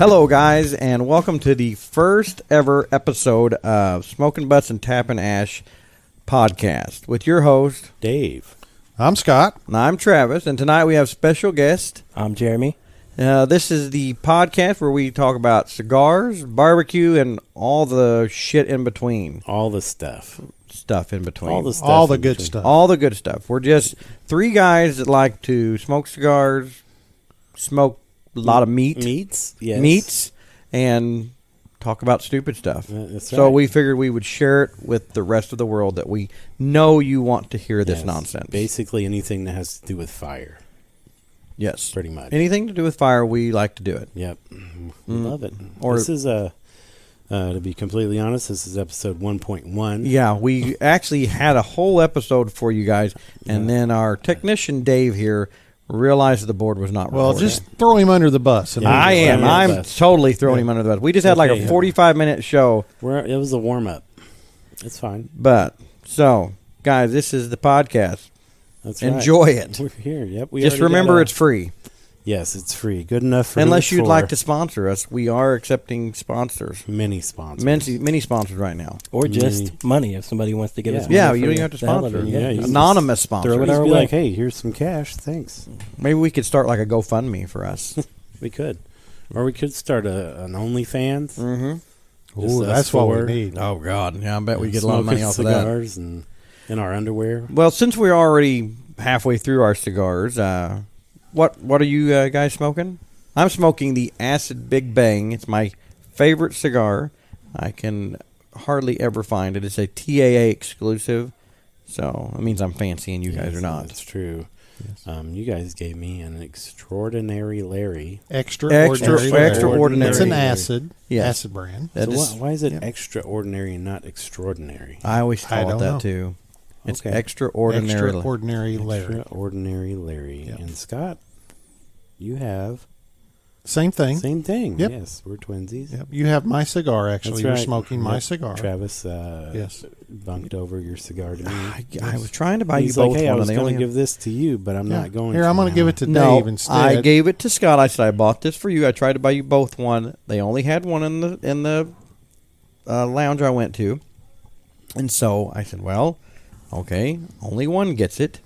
Hello, guys, and welcome to the first ever episode of Smokin' Butts and Tappin' Ash podcast with your host, Dave. I'm Scott. and I'm Travis, and tonight we have special guest. I'm Jeremy. This is the podcast where we talk about cigars, barbecue, and all the shit in between. All the stuff. Stuff in between. All the stuff. All the in good between. stuff. All the good stuff. We're just three guys that like to smoke cigars, smoke a lot of Meats? Yes. meats, and talk about stupid stuff. That's So right. we figured we would share it with the rest of the world that we know you want to hear this Yes. nonsense. Basically anything that has to do with fire. Yes. Pretty much. Anything to do with fire, we like to do it. Yep. We love it. Or- This is to be completely honest, this is episode 1.1. Yeah, we actually had a whole episode for you guys, and then our technician Dave here realized the board was not Well, recording. just throw him under the bus. Yeah, I am. Yeah, I'm bus. totally throwing him under the bus. We just had like Okay. a 45-minute show, It was a warm-up. It's fine. but so guys, this is the podcast. That's right. Enjoy it. We're here. Yep. We Just already remember got it's free. Yes, it's free. Good enough for Unless the you'd four. like to sponsor us, we are accepting sponsors. Mini sponsors. Many sponsors right now. Or Many. just money if somebody wants to give us money. Yeah, for you don't even have to the hell of sponsor. it. Yeah, you can Anonymous throw sponsors. it Just our be way. like, hey, here's some cash. Thanks. Maybe we could start like a GoFundMe for us. We could. Or we could start an OnlyFans. Mm-hmm. Just Ooh, us that's what four. we need. Oh, God. Yeah, I bet we get a lot of money Smoking off of that. cigars and in our underwear. Well, since we're already halfway through our cigars, what are you guys smoking? I'm smoking the Acid Big Bang. It's my favorite cigar. I can hardly ever find it. It's a TAA exclusive, so it means I'm fancy and you guys are not. That's true. Yes. You guys gave me an extraordinary Larry. Extraordinary. It's an acid. Yes. Acid brand. That So is- why is it yeah. extraordinary and not extraordinary? I always I call it don't that know. too. It's Okay. extraordinary. Extraordinary Larry. Extraordinary Larry. Yep. And Scott, you have Same thing. same thing. Yep. Yes, we're twinsies. Yep. You have my cigar, actually. That's You're right. smoking my Yep. cigar. Travis Yes. bunked over your cigar to me. I was trying to buy He's you both like, hey, I one, was and they going only to give this to you, but I'm Yeah. not going Here, to. I'm going to give it to No, Dave instead. I gave it to Scott. I said I bought this for you. I tried to buy you both one. They only had one in the lounge I went to, and so I said, "Well, okay, only one gets it."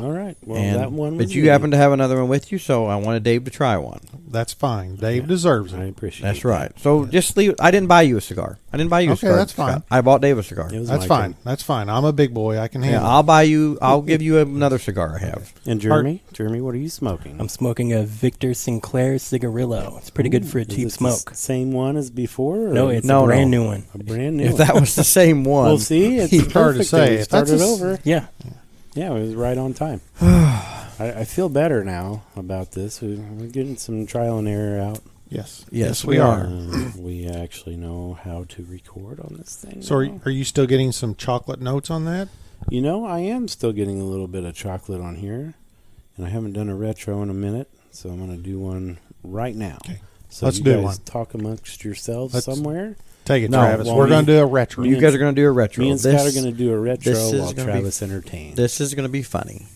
All right. Well, And- that one but was you me. happen to have another one with you, so I wanted Dave to try one. That's fine. Dave Yeah. deserves I it. appreciate That's that. right. So just leave. I didn't buy you a cigar. I didn't buy you a Okay, cigar. that's fine. Scott. I bought Dave a cigar. It was That's my fine. turn. That's fine. I'm a big boy. I can Yeah, handle it. I'll buy you. I'll give you another cigar I have. And Jeremy, what are you smoking? I'm smoking a Victor Sinclair Cigarillo. It's pretty good for a Is cheap it the smoke. same one as before? Or No, it's No, a brand no. new one. a brand new. If that was the same one, Well, see, it's It's hard to perfect. say. We If that's started a s- over. Yeah. Yeah, it was right on time. I feel better now about this. We're getting some trial and error out. Yes. Yes, we we are. We actually know how to record on this thing. So now. are you still getting some chocolate notes on that? You know, I am still getting a little bit of chocolate on here, and I haven't done a retro in a minute, so I'm going to do one right now. Okay. So Let's you do guys one. talk amongst yourselves Let's- somewhere. Take it, No, Travis. well, We're me- going to do a retro. me you guys are going to do a retro. Me and This- Scott are going to do a retro this is while gonna be- Travis entertains. This is going to be funny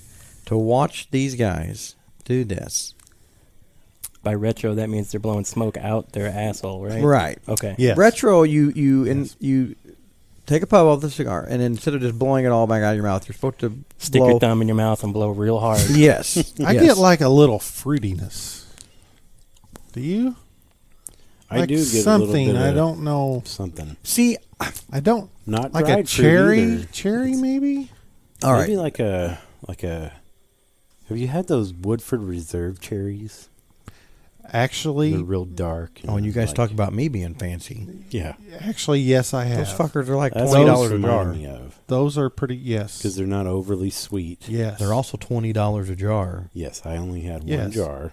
to watch these guys do this. By retro, that means they're blowing smoke out their asshole, right? Right. Okay. Yes. Retro, you Yes. you take a puff off the cigar, and instead of just blowing it all back out of your mouth, you're supposed to Stick blow. your thumb in your mouth and blow real hard. Yes, I yes. get like a little fruitiness. Do you? I like do get something. a little bit I of don't know. something. See. I don't Not like a dried fruit cherry. either. Cherry, maybe. All right. Maybe like a. Have you had those Woodford Reserve cherries? Actually, They're real dark. Oh, and you guys like- talk about me being fancy. Yeah, yes, I have. Those fuckers are like that's $20 what a those jar. remind me of Those are pretty. Yes. because they're not overly sweet. Yes. They're also $20 a jar. Yes, I only had one Yes. jar,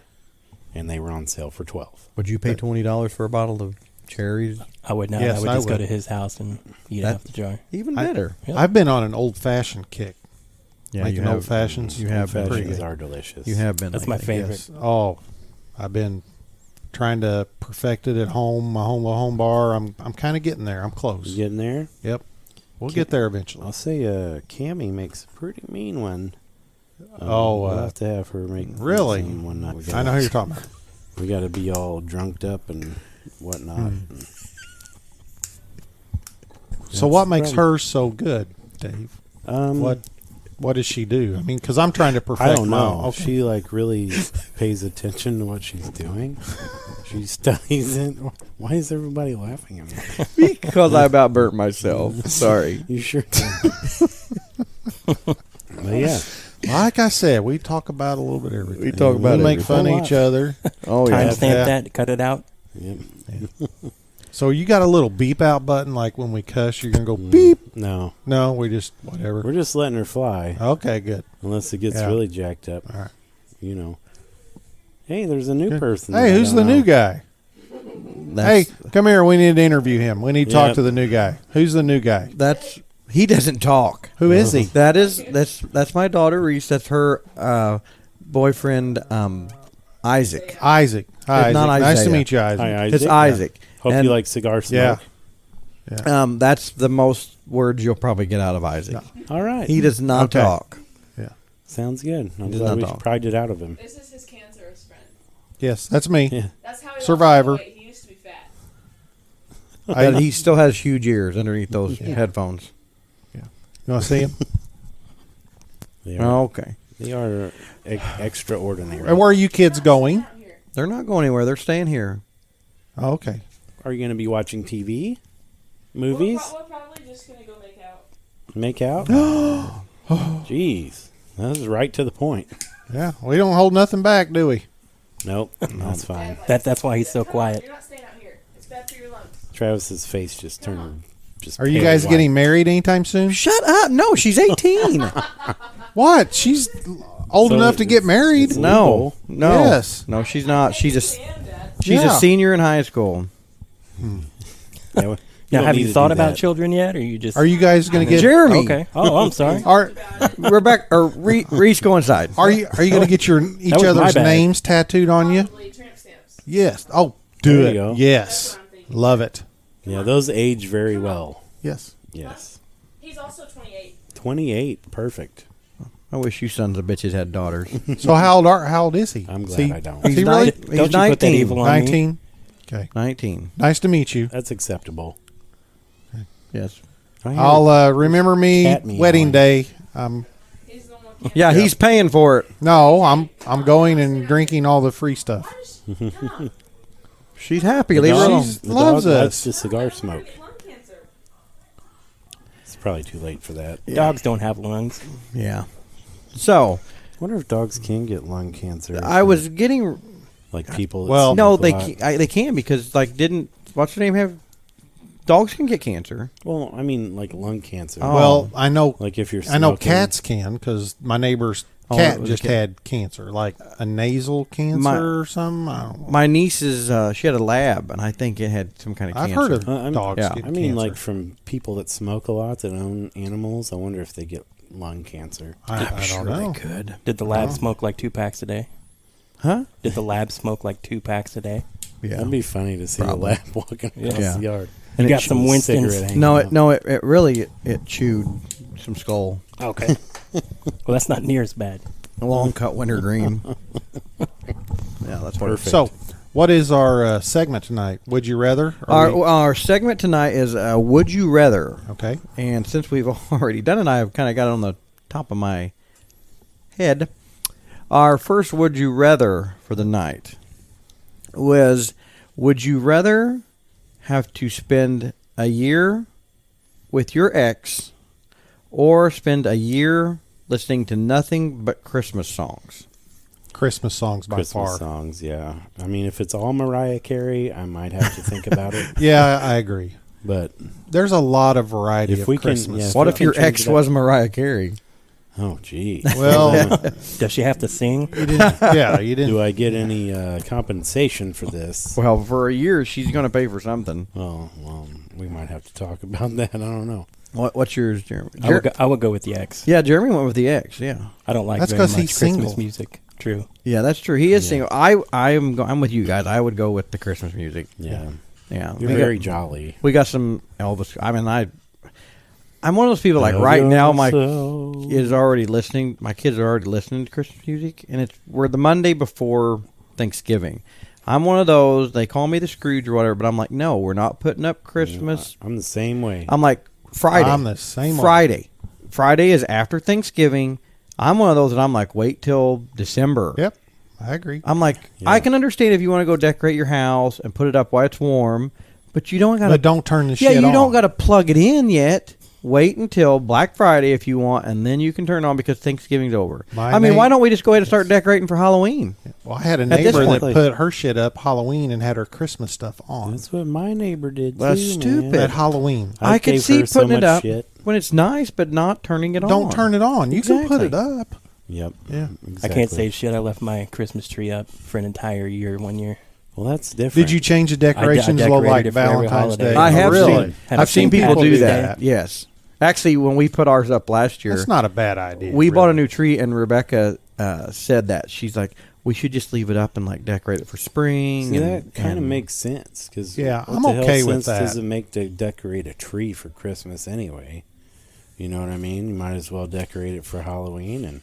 and they were on sale for 12. Would you pay $20 for a bottle of cherries? I would not. Yes, I would I just go would. to his house and eat That- half the jar. Even I- better. Yep. I've been on an old fashioned kick. Yeah, Making you have. old fashions. You have been. Pretty Fashions good. are delicious. You have been. That's my lately. favorite. Yes. Oh, I've been trying to perfect it at home. My home bar. I'm kind of getting there. I'm close. You getting there? Yep. We'll get there eventually. I'll say Cammie makes a pretty mean one. Oh, we'll have to have her make really? some one night. I know who you're talking about. We got to be all drunked up and whatnot. So what makes hers so good, Dave? Um, What does she do? I mean, because I'm trying to perfect I don't my know. own. Okay. She like really pays attention to what she's doing. She studies it. Why is everybody laughing at me? Because I about burnt myself. Sorry. You sure? But yeah, Like I said, we talk about a little bit of everything. We talk about we make everything. fun of each other. Oh, yeah. Timestamp Yeah. that, cut it out. yep. So you got a little beep out button, like when we cuss, you're gonna go beep. No, No, we just whatever. we're just letting her fly Okay, good. unless it gets Yeah. really jacked up. All right. You know. Hey, there's a new person. Hey, that I who's don't the new know. guy? That's, Hey, come here. We need to interview him. We need to talk Yep. to the new guy. Who's the new guy? he doesn't talk. Who is he? That's my daughter Reese. That's her boyfriend Isaac. Isaac. Hi, It's not Isaac. Nice to Isaiah. meet you, Isaac. Hi, Isaac. It's Isaac. Hope And, you like cigar smoke. Yeah. That's the most words you'll probably get out of Isaac. No. All right. He does not Okay. talk. Sounds good. I'm Does glad not we talk. pried it out of him. This is his cancerous friend. Yes, that's me. Yeah. That's how he Survivor. lost weight. He used to be fat. But he still has huge ears underneath those headphones. You want to see him? They are, Oh, okay. they are extraordinary. And where are you kids going? Out here. They're not going anywhere. They're staying here. Oh, okay. Are you going to be watching TV? Movies? We're probably just gonna go make out. Make out? Jeez. That was right to the point. Yeah, we don't hold nothing back, do we? Nope. That's fine. That's why he's so Come on, quiet. You're not staying out here. It's bad for your lungs. Travis's face just turned just Are you pale guys white. getting married anytime soon? Shut up! No, she's 18. What? She's old So enough to get it's- married. it's- No, no, Yes. no, she's not. She's a And Dad. she's Yeah. a senior in high school. Yeah, we- Now, don't have need you to thought do about that. children yet, or you just? Are you guys going to get Jeremy, Okay. Oh, I'm sorry. Are Rebecca, or Reese, go inside. are you going to get each was my other's bad. names tattooed on you? Probably tramp stamps. Yes. Oh, do There it. you go. Yes. That's what I'm thinking. Love it. Yeah, those age very well. Yes. Yes. He's also 28. 28. Perfect. I wish you sons of bitches had daughters. So how old is he? I'm Is glad he- I don't. Is he He's really? He's Don't you put that 19. evil on me? 19? Okay. 19. Nice to meet you. That's acceptable. Yes. I hear- I'll remember me Cat meowing. wedding day. He's the one with Yeah, he's paying for it. No, I'm going and drinking all the free stuff. She's happy. The Leave her dog- alone. She's- the loves dog us. likes the cigar smoke. Get lung cancer. It's probably too late for that. Dogs don't have lungs. Yeah. So I wonder if dogs can get lung cancer. I was getting like people. That Well- no, smoke a they lot. they can because didn't what's her name have dogs can get cancer. Well, I mean, like lung cancer. Oh. Well, I know Like if you're I know smoking- cats can because my neighbor's Oh, cat it was a just cat. had cancer, like a nasal cancer My- or something. I don't know. My niece's she had a lab and I think it had some kind of I've cancer. heard of I'm- dogs yeah. get I mean, cancer. like from people that smoke a lot that own animals. I wonder if they get lung cancer. I I'm sure don't know. they could. Did the lab Oh. smoke like 2 packs a day? Huh? Did the lab smoke like 2 packs a day? Yeah. That'd be funny to see Probably. a lab walking across Yeah. the yard. And You it got some With a Winston's. cigarette hanging No, out. it really it chewed some skull. Okay. Well, that's not near as bad. A long cut wintergreen. Yeah, that's what. Perfect. So, what is our segment tonight? Would you rather? Our segment tonight is Would You Rather. Okay. And since we've already done it, I've kind of got it on the top of my head. Our first Would You Rather for the night was Would you rather have to spend a year with your ex or spend a year listening to nothing but Christmas songs? Christmas songs by Christmas far. songs, yeah. I mean, if it's all Mariah Carey, I might have to think about it. Yeah, I agree. But There's a lot of variety If of we can- Christmas. yeah, What we if can your change ex it up. was Mariah Carey? oh, gee. Well, Does she have to sing? you didn't. Yeah, you didn't. Do I get any compensation for this? Well, for a year, she's going to pay for something. Well, we might have to talk about that. I don't know. What's yours, Jeremy? I would go with the ex. Yeah, Jeremy went with the ex. Yeah, I don't like That's very 'cause much he's Christmas single. music. True. yeah, that's true. He is Yeah. single. I'm with you guys. I would go with the Christmas music. Yeah. Yeah, You're we very got, jolly. we got some Elvis. I mean, I'm one of those people like right now. My is already listening. My kids are already listening to Christmas music, and we're the Monday before Thanksgiving. I'm one of those. They call me the Scrooge or whatever, but I'm like, no, we're not putting up Christmas. I'm the same way. I'm like, Friday. I'm the same way. Friday. Friday is after Thanksgiving. I'm one of those that I'm like, wait till December. Yep, I agree. I'm like, Yeah. I can understand if you want to go decorate your house and put it up while it's warm, but you don't got to. But don't turn the Yeah, shit on. you don't got to plug it in yet. Wait until Black Friday if you want, and then you can turn it on because Thanksgiving's over. Why don't we just go ahead and start decorating for Halloween? Well, I had a At this neighbor that point- put her shit up Halloween and had her Christmas stuff on That's what my neighbor did That's too, stupid. man. at Halloween. I could gave see her so putting it much up shit. when it's nice, but not turning it on. Don't turn it on. You can put it Exactly. up. Yep. Yeah. Exactly. I can't say shit. I left my Christmas tree up for an entire year one year. Well, that's different. Did you change the decorations I look decorated like it for every Valentine's holiday. Day? I have really? seen. Have I've seen St. people do Patrick's that. Day. Yes, actually, when we put ours up last year, That's not a bad idea. we bought a really. new tree, and Rebecca said that she's like, we should just leave it up and like decorate it for spring. See, and, that kind of and- makes sense because Yeah, what I'm the hell okay with sense that. does it make to decorate a tree for Christmas anyway? You know what I mean? You might as well decorate it for Halloween and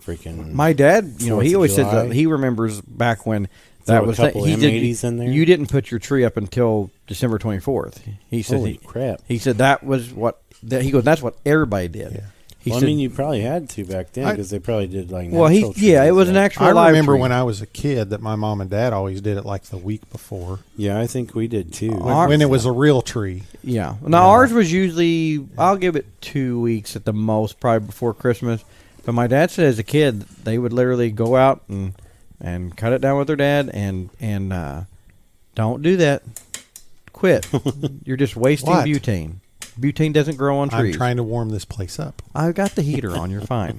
freaking. My dad, he 4th of always says July. that he remembers back when Throw that a was couple he M80s in there? You didn't put your tree up until December 24th. He said Holy crap! he said that was what he goes. That's what everybody did. Yeah. He Well, said, I mean, you probably had to back then because they probably did like. well, natural it was trees, an right? actual. I live remember tree. when I was a kid that my mom and dad always did it like the week before Yeah, I think we did too. when it was a real tree. Yeah. Now ours was usually I'll give it 2 weeks at the most, probably before Christmas. But my dad said as a kid they would literally go out and cut it down with their dad and don't do that. Quit. You're just wasting What? butane. Butane doesn't grow on I'm trees. trying to warm this place up. I've got the heater on. You're fine.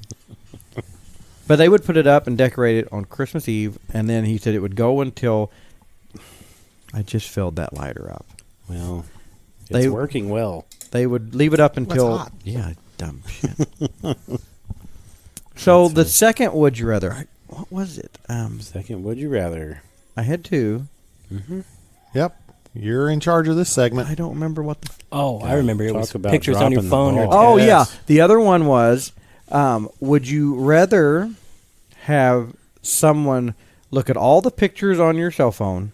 But they would put it up and decorate it on Christmas Eve, and then he said it would go until I just filled that lighter up. Well, it's They- working well. They would leave it up until hot. yeah, dumb shit. So the second would you rather? What was it? Second, would you rather? I had two. Yep. You're in charge of this segment. I don't remember what the. Oh, I remember it Talk was about pictures on your dropping the phone or ball. Oh Yes. yeah, the other one was. Would you rather have someone look at all the pictures on your cell phone,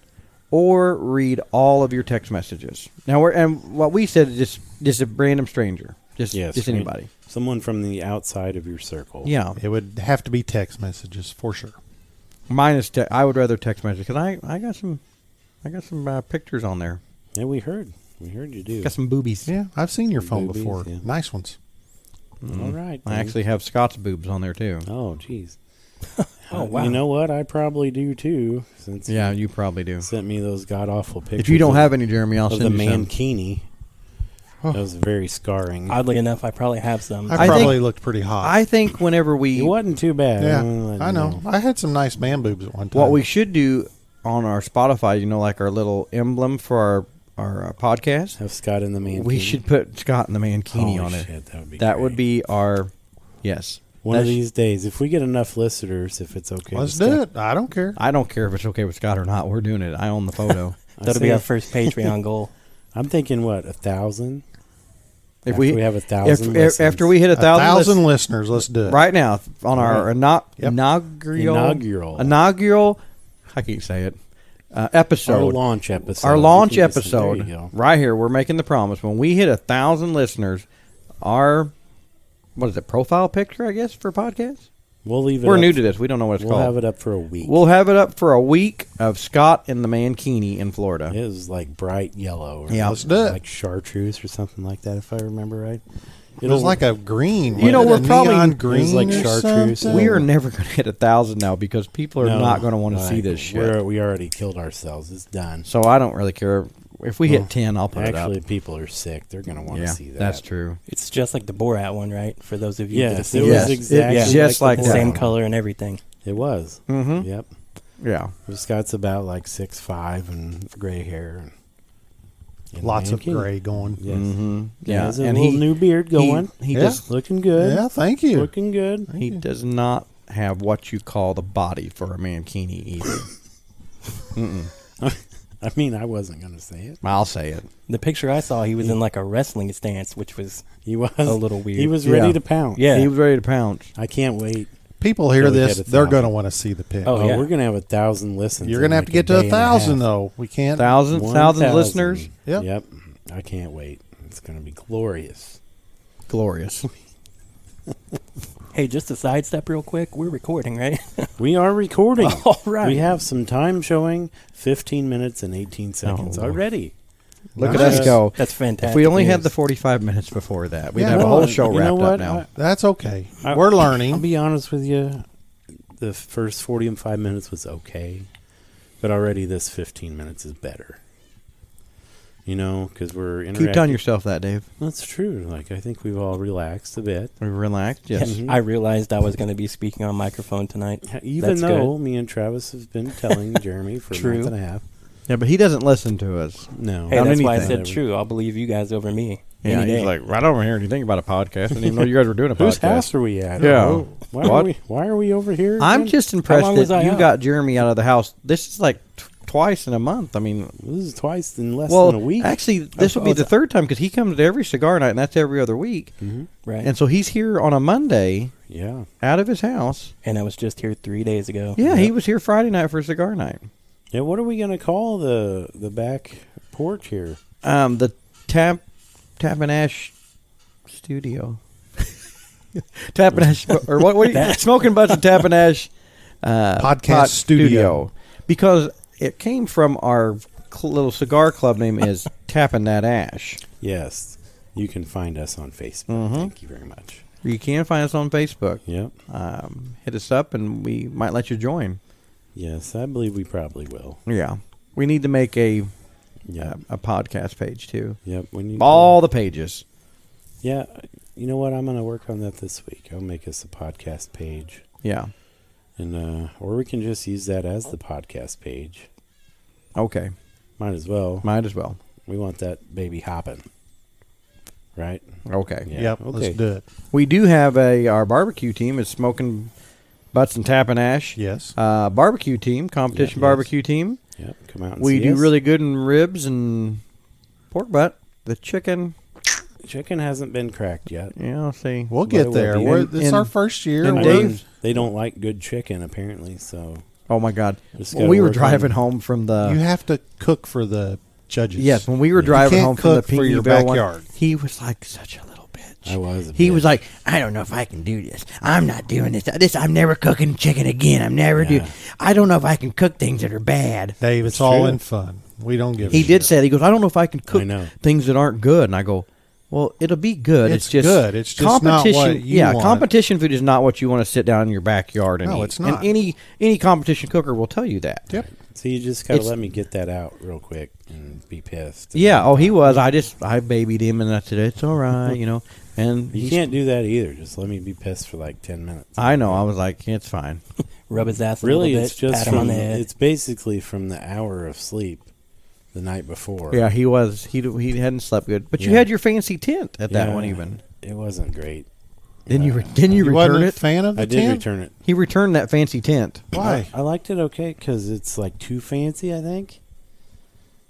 or read all of your text messages? Now, what we said is just a random stranger, just Yes, anybody. Someone from the outside of your circle. Yeah, It would have to be text messages for sure. mine is. I would rather text message because I got some pictures on there. Yeah, we heard. We heard you do. Got some boobies. Yeah, I've seen your phone Boobies, before. yeah. Nice ones. All right. I then. actually have Scott's boobs on there too. Oh, jeez. Oh, wow. You know what? I probably do too. Since Yeah, you probably do. sent me those god awful pictures. If you don't of- have any, Jeremy, I'll of the send you some. mankini. That was very scarring. Oddly enough, I probably have some. I I probably think- looked pretty hot. I think whenever we It wasn't too bad. yeah, Well, I know. I had some nice man boobs at one time. what we should do on our Spotify, like our little emblem for our podcast, Have Scott in the mankini. we should put Scott and the mankini Holy on it. shit, that would be That great. would be our yes. One of That's- these days, if we get enough listeners, if it's okay. Let's with do Scott. it. I don't care. I don't care if it's okay with Scott or not. We're doing it. I own the photo. I That'll say- be our first Patreon goal. I'm thinking, what, 1,000? If After we have 1,000 after we hit 1,000 1,000 listeners. Let's do it. right now on our Yep. inaugural I can't say it episode. Our launch episode. Our launch You can just- there you episode go. right here. We're making the promise when we hit 1,000 listeners. Our what is it? Profile picture, I guess, for podcasts. We'll leave it We're up. new to this. We don't know what it's We'll called. have it up for a week. We'll have it up for a week of Scott and the Mankini in Florida. It was like bright yellow. Or Yeah. Let's do it. Like chartreuse or something like that, if I remember right. It was like a green. You know, wasn't we're it? probably- neon it green was like or chartreuse. something? We are never going to hit 1,000 now because people are No, not going to want to like, see this shit. We already killed ourselves. It's done. So I don't really care. If we hit 10, I'll put Actually, it up. people are sick. They're going to want to Yeah, see that. that's true. It's just like the Borat one, right? For those of you that have Yes, seen it it. was Yes, exactly it's just like the that. Same one. color and everything. It was. Mm-hmm. Yep. Yeah. Scott's about like 6'5" and gray hair. And Lots of mankini. gray going. Yes. Mm-hmm. Yeah, Yeah. has a And little new beard going. He Yeah. does. Looking good. Yeah, thank you. Looking good. He does not have what you call the body for a mankini either. I mean, I wasn't going to say it. I'll say it. The picture I saw, he was in like a wrestling stance, which was He was a little weird. He was ready Yeah. to pounce. Yeah. He was ready to pounce. I can't wait. people hear till we this, hit they're 1,000. going to want to see the pic. Oh, yeah. We're gonna have 1,000 listens. You're in going to have like to get a to day and a 1,000 half. though. We can't. Thousands 1,000. listeners. Yep. Yep. I can't wait. It's gonna be glorious. Glorious. Hey, just a sidestep real quick. We're recording, right? We are recording. All right. We have some time showing 15 minutes and 18 seconds Oh. already. Look at Nice. us go. That's fantastic. If we only had news. the 45 minutes before that, we'd Yeah, have a well, whole show you wrapped know up what? now. That's okay. I- We're I'll learning. be honest with you. The first 45 minutes was okay, but already this 15 minutes is better. You know, because we're interacting. Keep telling yourself that, Dave. That's true. Like, I think we've all relaxed a bit. Are you relaxed? Yes. Mhm. I realized I was going to be speaking on microphone tonight. Even That's though me and Travis have been telling Jeremy for a True. month and a half. Yeah, but he doesn't listen to us. No. Hey, On that's why I anything. said true. I'll believe you guys over me. Yeah, any he's day. like, right over here. Do you think about a podcast? I didn't even know you guys were doing a Whose podcast. house are we at? Yeah. Oh, Why What? why are we over here? I'm again? just impressed long was that I you out? got Jeremy out of the house. This is like twice in a month. I mean, This is twice in less well, than a week. actually, this will be Oh, the third time because he comes to every cigar night, and that's every other week. Mhm. Right. And so he's here on a Monday Yeah. out of his house. And I was just here 3 days ago. Yeah, he was here Friday night for a cigar night. Yeah. What are we gonna call the back porch here? The Tappin Ash Studio. Tappin Ash, or what are you, Smoking Butts and Tappin Ash Podcast Pot Studio. Because it came from our little cigar club name is Tappin' That Ash. Yes. You can find us on Facebook. Mhm. Thank you very much. You can find us on Facebook. Yep. Hit us up and we might let you join. Yes, I believe we probably will. Yeah. We need to make a Yep. a podcast page too. Yep. We need All the pages. Yeah. You know what? I'm gonna work on that this week. I'll make us a podcast page, Yeah. and or we can just use that as the podcast page. Okay. Might as well. Might as well. We want that baby hopping, right? Okay. Yeah. Yep. Okay. Let's do it. We do have our barbecue team is Smoking Butts and Tappin' Ash. Yes. Barbecue team, competition Yes. barbecue team. Yep. Come out and We see do us. really good in ribs and pork butt. The chicken, Chicken hasn't been cracked yet. see. We'll But get it will there. be. This is And- our first year. and I We're- mean, they don't like good chicken apparently, so Oh my God! just When gotta we were work driving on- home from the you have to cook for the judges. yes, when we were You driving can't home from the cook for Pinky your Bell one, backyard. he was like such a little bitch. I was. He was like, I don't know if I can do this. I'm not doing this. I'm never cooking chicken again. I'm never Yeah. do. I don't know if I can cook things that are bad. Dave, it's It's all true. in fun. We don't give. He a did shit. say that. He goes, I don't know if I can cook know. things that aren't good. And I go, well, it'll be good. It's just good. It's just not competition. what you yeah, want. competition food is not what you want to sit down in your backyard and No, eat. it's not. And any competition cooker will tell you that. Yep. So you just gotta It's- let me get that out real quick and be pissed. Yeah. Oh, he was. I babied him and I said it's all right, And You he's- can't do that either. Just let me be pissed for like 10 minutes. I know. I was like, it's fine. Rub his ass a Really, little bit. it's just pat him on from the head. it's basically from the hour of sleep the night before. Yeah, he was. He hadn't slept good. But you Yeah. had your fancy tent at that Yeah, one even. It wasn't great. Didn't you? Yeah. Didn't you wasn't return a it? fan of the I did tent? return it. He returned that fancy tent. Why? I liked it okay because it's like too fancy. I think.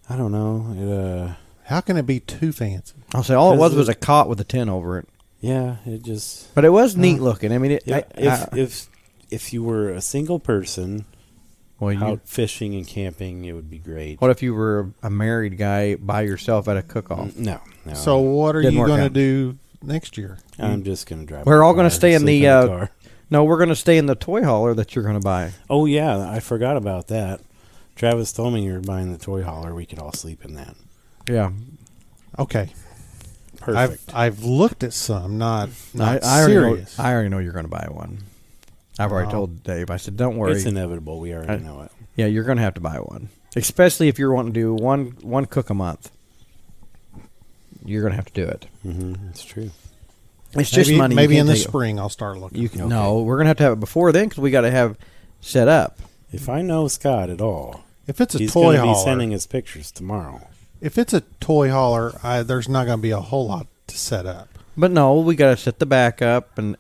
I don't know. How can it be too fancy? I'll say all it was 'Cause was a cot with a tent over it. Yeah. It just. But it was neat looking. I mean, it. Yeah, I- if you were a single person well, you, out fishing and camping, it would be great. what if you were a married guy by yourself at a cook-off? No. So what are Didn't you work going to out. do next year? I'm just gonna drive. We're my all gonna car, stay in sleep the, car. No, we're going to stay in the toy hauler that you're going to buy. Oh yeah, I forgot about that. Travis told me you were buying the toy hauler. We could all sleep in that. Yeah, Okay. Perfect. I've looked at some, not I already serious. know. I already know you're going to buy one. I've already Oh. told Dave. I said, don't worry. It's inevitable. We already know it. Yeah, you're going to have to buy one, especially if you're wanting to do one cook a month. You're going to have to do it. Mm-hmm. It's true. It's just maybe, money. you Maybe can't in the take- spring I'll start looking. You can, Okay. No, we're going to have it before then because we got to have set up. If I know Scott at all, If it's a he's toy going to be hauler, sending us pictures tomorrow. if it's a toy hauler, there's not going to be a whole lot to set up. But no, we got to set the back up, and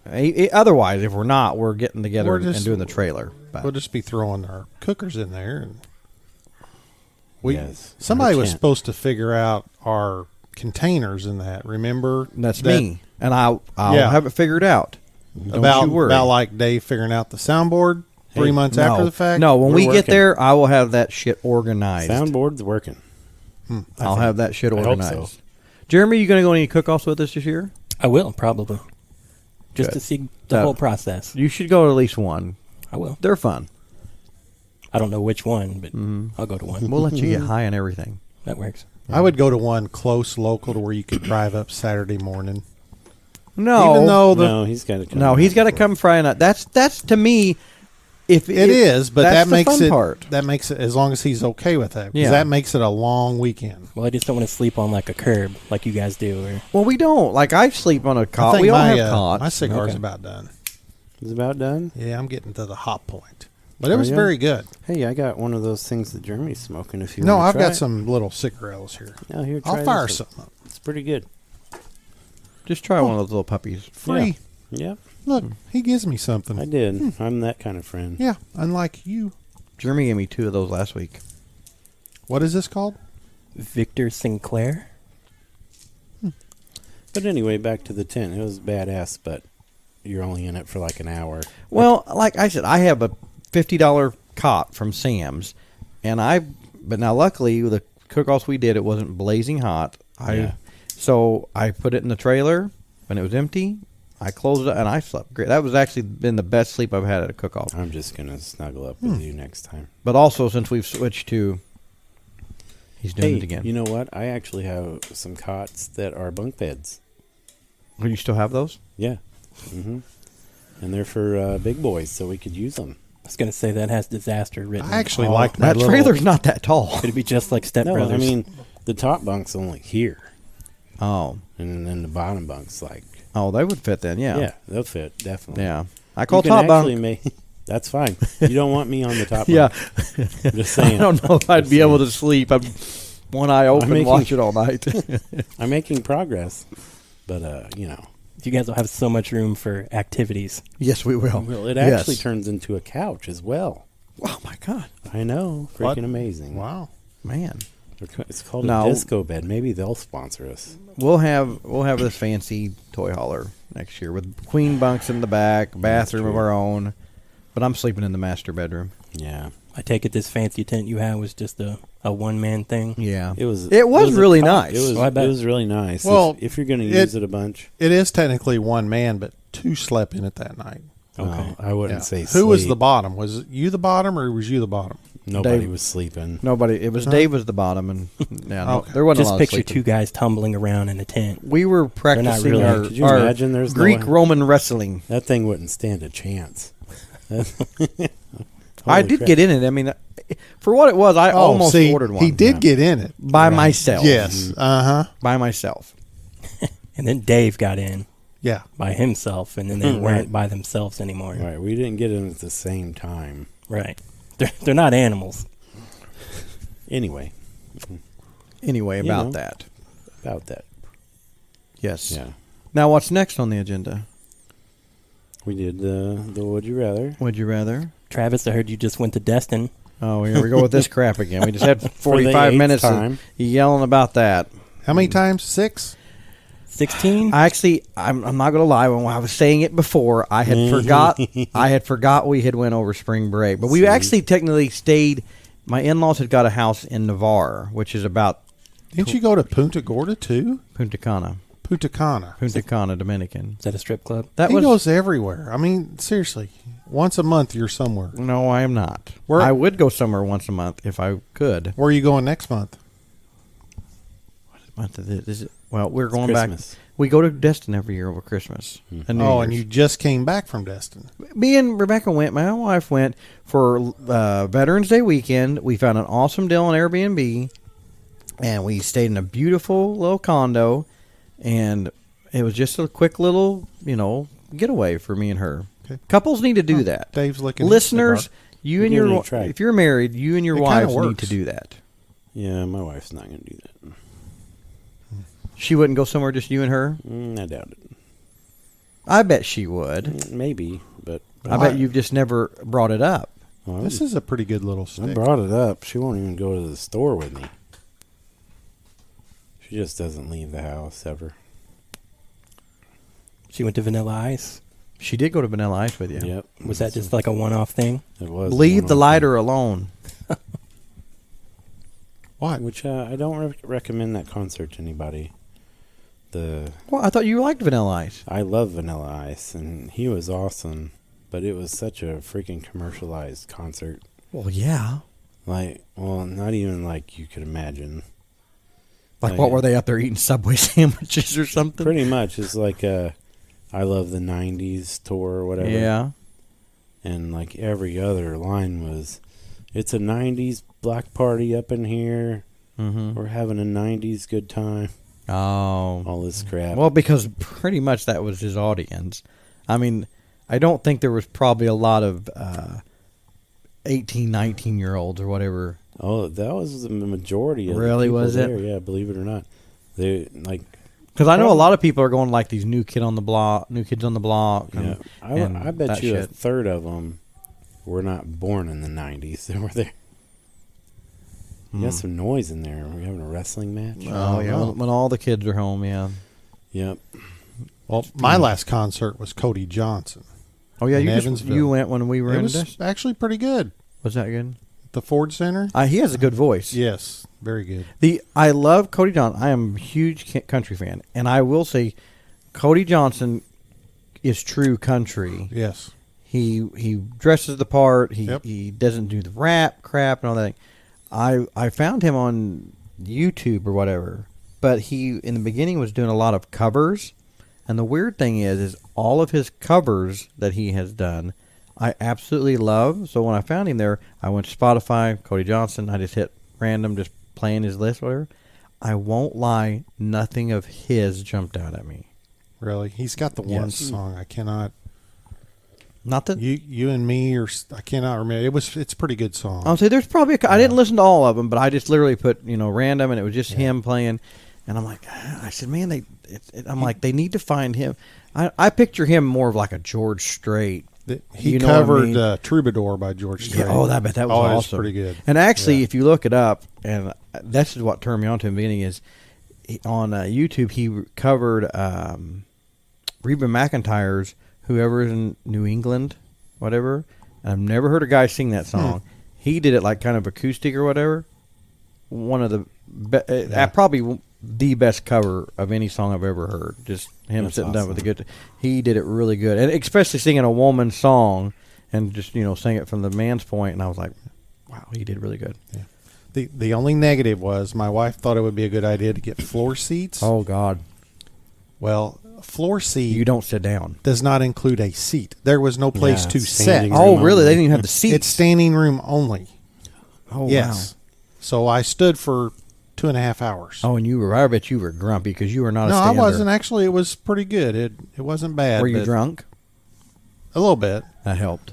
otherwise, if we're not, we're getting together We're and just- doing the trailer. But We'll just be throwing our cookers in there. And Yes. somebody I was can't- supposed to figure out our containers in that. Remember? that's that- me, and I'll Yeah. have it figured out. Don't you worry. About like Dave figuring out the soundboard 3 months after the fact. No, when We're we get working. there, I will have that shit organized. Soundboard's working. I'll have that shit I hope organized. so. Jeremy, you going to go any cook-offs with us this year? I will, probably. Just Good. to see the whole process. You should go to at least one. I will. They're fun. I don't know which one, but I'll go to one. We'll let you get high on everything. That works. I would go to one close local to where you could drive up Saturday morning. No, Even though No, he's got to come. no, he's got to before. come Friday night. That's to me. If it is, but that's that the makes fun it part. that makes it as long as he's okay with that. 'Cause Yeah. that makes it a long weekend. Well, I just don't want to sleep on like a curb like you guys do. Or Well, we don't. Like I sleep on a I cot. think We all my have cots. my cigar's Okay. about done. He's about done. Yeah, I'm getting to the hot point, but it Are was ya? very good. Hey, I got one of those things that Jeremy's smoking. If you No, wanna I've try got it. some little cigarillos here. No, here, try I'll fire this one. something up. It's pretty good. Just try one of those little puppies. Free. Yep, Look, he gives me something. I did. I'm that kind of friend. Yeah, unlike you. Jeremy gave me 2 of those last week. What is this called? Victor Sinclair. But anyway, back to the tent. It was badass, but you're only in it for like an hour. Well, like I said, I have a $50 cot from Sam's, but now luckily the cook-offs we did, it wasn't blazing hot. Yeah. So I put it in the trailer when it was empty. I closed it and I slept great. That was actually been the best sleep I've had at a cook-off. I'm just gonna snuggle up with you next time. But also since we've switched to, he's doing Hey, it again. you know what? I actually have some cots that are bunk beds. Do you still have those? Yeah. Mm-hmm. And they're for big boys, so we could use them. I was going to say that has disaster written. I actually Oh, like my That little. trailer's not that tall. Could it be just like Step No, Brothers? I mean the top bunk's only here, Oh, and then the bottom bunk's like they would fit then. Yeah, they'll fit definitely. yeah. I call You can top actually bunk. make. That's fine. You don't want me on the top. Yeah, bunk. I'm just I saying. don't know if I'd be able to sleep. I'm one eye open, making- watch it all night. I'm making progress, but you know, you guys will have so much room for activities. Yes, we will. well, it Yes. actually turns into a couch as well. Oh my god, I know, freaking What? amazing. Wow. man! It's called No. a disco bed. Maybe they'll sponsor us. We'll have this fancy toy hauler next year with queen bunks in the back, bathroom of true. our own. But I'm sleeping in the master bedroom. Yeah, I take it this fancy tent you had was just a one-man thing. Yeah, it was. It was a really cot. nice. It was. Oh, I bet. It was really nice. Well, if you're going to it- use it a bunch, It is technically one man, but 2 slept in it that night. okay. I wouldn't say. Who was sleep. the bottom? Was you the bottom or was you the bottom? Nobody Dave. was sleeping. nobody. It was Dave was the bottom, and yeah, no, Okay. there wasn't a Just lot of picture sleeping. 2 guys tumbling around in a tent. We were practicing really- our, Could you our imagine? There's no Greek way. Roman wrestling. That thing wouldn't stand a chance. I did get in it. I mean, for what it was, I almost see, ordered one. He did Yeah. get in it. by myself. Yes. Uh huh. by myself. And then Dave got in Yeah. by himself, and then they Right. weren't by themselves anymore. Right, we didn't get in at the same time. Right. They're not animals. Anyway, Anyway, You about know. that. about that. Yes. Yeah, Now, what's next on the agenda? we did the Would You Rather. Would you rather? Travis, I heard you just went to Destin. Oh, here we go with this crap again. We just had For the 45 eighth minutes time. of yelling about that. How many times? 6? 16? I'm not gonna lie. When I was saying it before, I had forgot we had went over spring break. But we See? actually technically stayed. My in-laws had got a house in Navarre, which is about Didn't you go to Punta Gorda too? Punta Cana, Dominican. Is that a strip club? That He was goes everywhere. I mean, seriously. Once a month, you're somewhere. no, I am not. Where- I would go somewhere once a month if I could. Where are you going next month? Month of this- is it- Well, we're going back. Christmas. We go to Destin every year over Christmas. And New And Year's. you just came back from Destin. Me and Rebecca went. My wife went for Veterans Day weekend. We found an awesome deal on Airbnb, and we stayed in a beautiful little condo. And it was just a quick little, getaway for me and her. Okay. Couples need to do that. Dave's looking. Listeners, you and Give it your a try. if you're married, you and your It kinda wives need works. to do that. Yeah, my wife's not going to do that. She wouldn't go somewhere just you and her. I doubt it. I bet she would. Maybe, but I bet you've just never brought it up. well, This is a pretty good little I stick. brought it up. She won't even go to the store with me. She just doesn't leave the house ever. She went to Vanilla Ice. She did go to Vanilla Ice with you. Yep. Was that just like a one-off thing? It was. Leave the one-off lighter alone. What? thing. Which I don't recommend that concert to anybody. Well, I thought you liked Vanilla Ice. I love Vanilla Ice, and he was awesome, but it was such a freaking commercialized concert. Well, yeah. Like, well, not even like you could imagine. Like, what were they out there eating Subway sandwiches or something? Pretty much, it's like I love the '90s tour or whatever. Yeah. And like every other line was, it's a '90s black party up in here. Mm-hmm. We're having a '90s good time. Oh. All this crap. Well, because pretty much that was his audience. I mean, I don't think there was probably a lot of 18, 19-year-olds or whatever. Oh, that was the majority of Really, the people was it? there. Yeah, believe it or not. They like. Because I know a lot of people are going like these new kids on the block. Yeah, and I bet that you a shit. third of them were not born in the '90s. They were there. You got some noise in there. Are we having a wrestling match? Oh, yeah. no. When all the kids are home, yeah. Yep. Well, my last concert was Cody Johnson. Oh, yeah. In You Evansville. went when we were It in was this. actually pretty good. Was that good? The Ford Center. He has a good voice. Yes, very good. I love Cody Johnson. I am a huge country fan, and I will say, Cody Johnson is true country. Yes. He dresses the part. Yep. He doesn't do the rap crap and all that. I found him on YouTube or whatever, but he in the beginning was doing a lot of covers, and the weird thing is all of his covers that he has done, I absolutely love. So when I found him there, I went to Spotify, Cody Johnson. I just hit random, just playing his list, whatever. I won't lie, nothing of his jumped out at me. Really, he's got the one Yes. song I cannot. Not that You and me, or I cannot remember. It's a pretty good song. I'll say there's probably I didn't listen to all of them, but I just literally put random, and it was just him playing, and I'm like, I said, man, I'm like, they need to find him. I picture him more of like a George Strait. He You know what I covered mean? Troubadour by George Strait. Yeah, I bet that was awesome. It was pretty good. And actually, Yeah. if you look it up, and this is what turned me on to him in the beginning, is on YouTube he covered Reba McEntire's "Whoever is in New England," whatever. And I've never heard a guy sing that song. He did it like kind of acoustic or whatever. One of the probably the best cover of any song I've ever heard. Just him That's sitting down with awesome. the good. He did it really good, and especially singing a woman's song and just sing it from the man's point. And I was like, wow, he did really good. The only negative was my wife thought it would be a good idea to get floor seats. Oh God, Well, a floor seat you don't sit down. does not include a seat. There was no place Yeah, to sit. standing room Oh really? only. They didn't even have the seats. It's standing room only. Oh Yes. So I stood for 2.5 hours. wow. Oh, and I bet you were grumpy because you were not. no, a I stander. wasn't. Actually, it was pretty good. It wasn't bad. Were you but drunk? A little bit. That helped.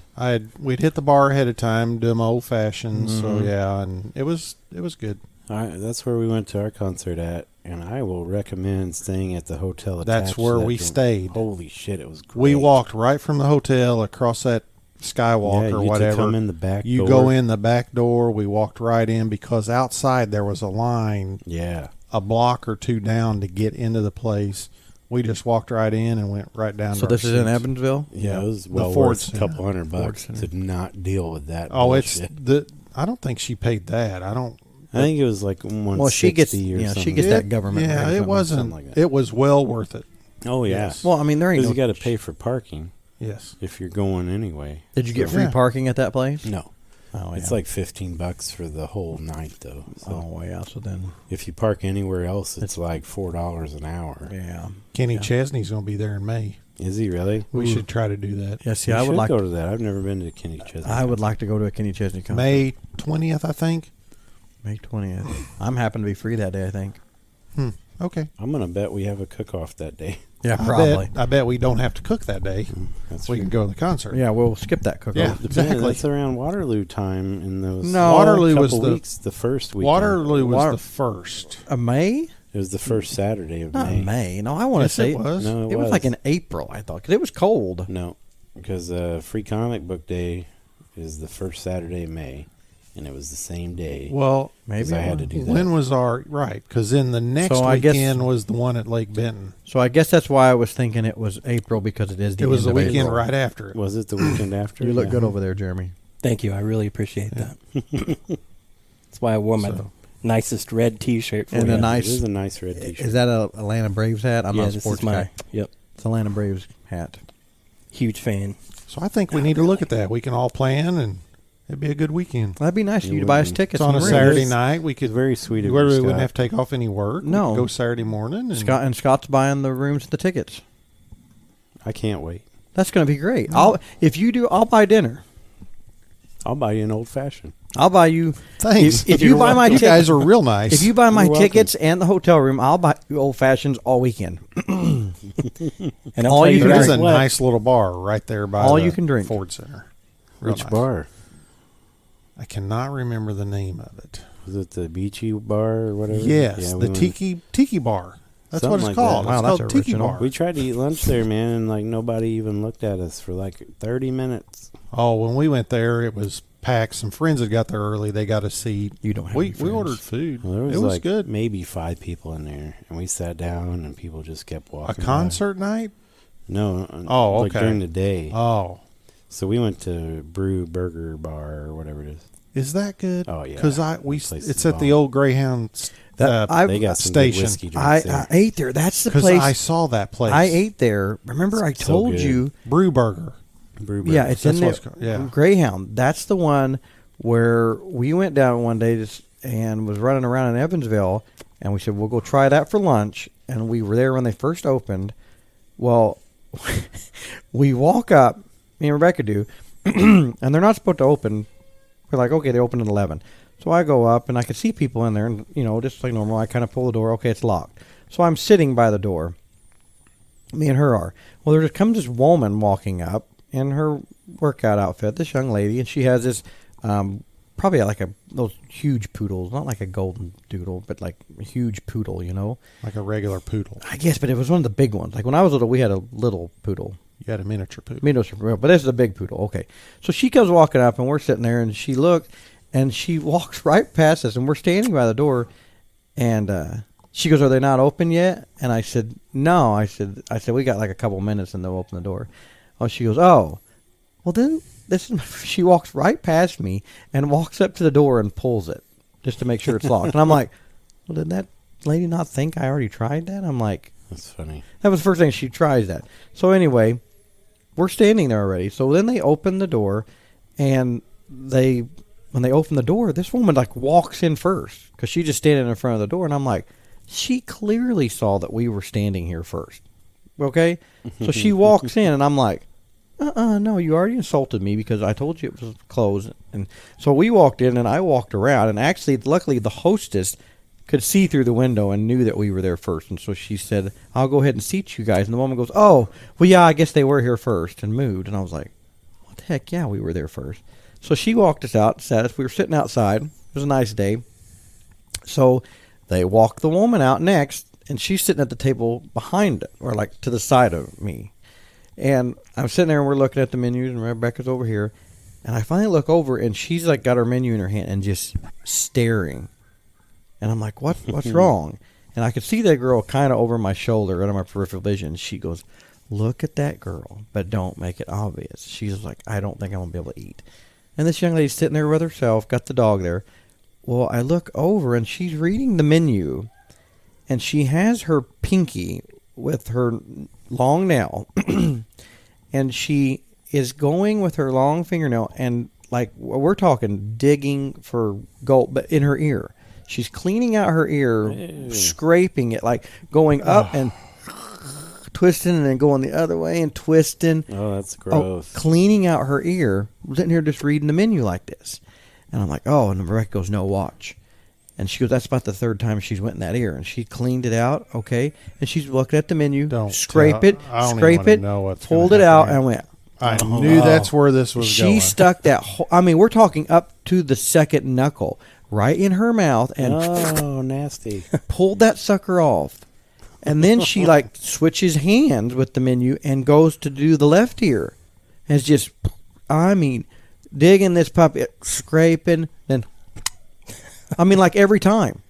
We'd hit the bar ahead of time, do my old fashioned. So Mm-hmm. yeah, and it was good. That's where we went to our concert at, and I will recommend staying at the hotel attached. That's where to that we joint. stayed. Holy shit, it was great. We walked right from the hotel across that skywalk you or get to whatever. come in the back You door. go in the back door. We walked right in because outside there was a line Yeah. a block or two down to get into the place. We just walked right in and went right down. So to our this is in seats. Evansville. Yeah, it was The well Ford worth a Center. couple $100 Center. to not deal with that. Oh, bullshit. I don't think she paid that. I don't. I think it was like 160 Well, she gets or she something. gets that government. rate or Yeah, something. it wasn't. something like that. It was well worth it. Oh yeah. Yes. Well, I mean, there ain't. Because No, you got to pay for parking Yes. if you're going anyway. Did you get So- free Yeah. parking at that place? No, Oh, it's yeah. like $15 for the whole night though. So Oh yeah. So then, if you park anywhere else, it's like $4 an hour. yeah. Kenny Yeah. Chesney's going to be there in May. Is he really? We should try to do that. Yeah. See, You I would should like. go to that. I've never been to Kenny Chesney. I would like to go to a Kenny Chesney concert. May 20th, I think. May 20th. I'm happen to be free that day. I think. Okay. I'm gonna bet we have a cook-off that day. Yeah, I probably. bet we don't have to cook that day. That's We can go to the concert. Yeah, we'll skip that cook. Yeah. off. Exactly. That's around Waterloo time in those. No, Waterloo was couple the weeks. The first week. Waterloo was Water- the first. May? It was the first Saturday of Not May. May. No, I want to Yes, say it was. No, it was like in April. I thought because it was cold. No, because Free Comic Book Day is the first Saturday of May, and it was the same day. Well, Maybe 'Cause I had to do that. when was our right? Because then the next So I guess- weekend was the one at Lake Benton. So I guess that's why I was thinking it was April, because it is the It was end the of weekend April. right after it. Was it the weekend after? You look Yeah. good over there, Jeremy. Thank you. I really appreciate that. That's why I wore my So- nicest red T-shirt for And you. a nice- It is a nice red T-shirt. Is that a Atlanta Braves hat? I'm yeah, not a this sports is my guy. yep, It's Atlanta Braves hat. huge fan. So I think we need to look at that. We can all plan, and it'd be a good weekend. That'd be nice of You you to buy us wouldn't- tickets. It's on a and Saturday is. night. We It's could. very sweet of Where you, we Scott. wouldn't have to take off any work. No. We could go Saturday morning. And Scott's buying the rooms and the tickets. I can't wait. That's going to be great. If you do, I'll buy dinner. I'll buy you an old fashioned. I'll buy you. Thanks. If you You're buy my welcome. You ticket- guys are real nice. If you buy my You're welcome. tickets and the hotel room, I'll buy you old fashions all weekend. And I'll All tell you you can there guys is a what, nice little bar right there by All the you can drink. Ford Center. Real Which nice. bar? I cannot remember the name of it. Was it the Beachy Bar or whatever? Yes, Yeah, the we went- Tiki Bar. That's what Something it's like called. that. Wow, It's that's called Tiki original. Bar. We tried to eat lunch there, man, and like nobody even looked at us for like 30 minutes. Oh, when we went there, it was packed. Some friends that got there early, they got a seat. You don't have We any friends. ordered food. Well, there was, it was like good. maybe 5 people in there, and we sat down, and people just kept A walking. by. concert night? No. Oh, like okay. during the day. Oh, So we went to Brew Burger Bar or whatever it is. is that good? Oh, yeah. Because That place it's is at the bomb. old Greyhound. They got some station. good whiskey I drinks there. ate there. That's the Because place. I saw that place. I ate there. Remember, I So told good. you. Brew Burger. Brew Burger. Yeah, it's That's in what there. it's called, yeah. Greyhound. That's the one where we went down one day and was running around in Evansville, and we said we'll go try that for lunch. And we were there when they first opened. Well, we walk up. Me and Rebecca do, and they're not supposed to open. We're like, okay, they open at 11. So I go up, and I could see people in there, and just like normal, I kind of pull the door. Okay, it's locked. So I'm sitting by the door. Me and her are. Well, there comes this woman walking up in her workout outfit, this young lady, and she has this, probably like those huge poodles, not like a golden doodle, but like a huge poodle, Like a regular poodle. I guess, but it was one of the big ones. Like when I was little, we had a little poodle. You had a miniature poodle. But this is a big poodle. Okay. So she comes walking up, and we're sitting there, and she looks, and she walks right past us, and we're standing by the door, and she goes, "Are they not open yet?" And I said, "No." I said, "We got like a couple minutes, and they'll open the door." Oh, she goes, "Oh, well then." She walks right past me and walks up to the door and pulls it just to make sure it's locked. And I'm like, "Well, did that lady not think I already tried that?" I'm like, That's funny. that was the first thing she tries that. So anyway, we're standing there already. So then they open the door, and when they open the door, this woman like walks in first because she's just standing in front of the door, and I'm like, she clearly saw that we were standing here first. Okay, so she walks in, and I'm like, no, you already insulted me because I told you it was closed. And so we walked in, and I walked around, and actually, luckily, the hostess could see through the window and knew that we were there first. And so she said, "I'll go ahead and seat you guys." And the woman goes, "Oh, well, yeah, I guess they were here first," and moved. And I was like, what the heck? Yeah, we were there first. So she walked us out, sat us. We were sitting outside. It was a nice day. So they walked the woman out next, and she's sitting at the table behind it, or like to the side of me. And I'm sitting there, and we're looking at the menus, and Rebecca's over here. And I finally look over, and she's like got her menu in her hand and just staring. And I'm like, what's wrong? And I could see that girl kind of over my shoulder, right on my peripheral vision. She goes, "Look at that girl, but don't make it obvious." She's like, "I don't think I'm going to be able to eat." And this young lady's sitting there with herself, got the dog there. Well, I look over, and she's reading the menu, and she has her pinky with her long nail, and she is going with her long fingernail, and like we're talking digging for gold, but in her ear. She's cleaning out her ear, Ew. scraping it, like going up and twisting, and then going the other way and twisting. Oh, that's Oh, gross. cleaning out her ear, sitting here just reading the menu like this. And I'm like, oh, and Rebecca goes, "No, watch." And she goes, "That's about the third time she's went in that ear." And she cleaned it out, okay? And she's looking at the menu, Don't scrape tell- it, I don't even scrape wanna it, know what's pulled gonna it out, happen and went. I knew that's where this was She going. stuck that whole, I mean, we're talking up to the second knuckle right in her mouth and Oh, nasty. pulled that sucker off. And then she like switches hands with the menu and goes to do the left ear. And it's just, I mean, digging this puppy, scraping, then I mean, like every time.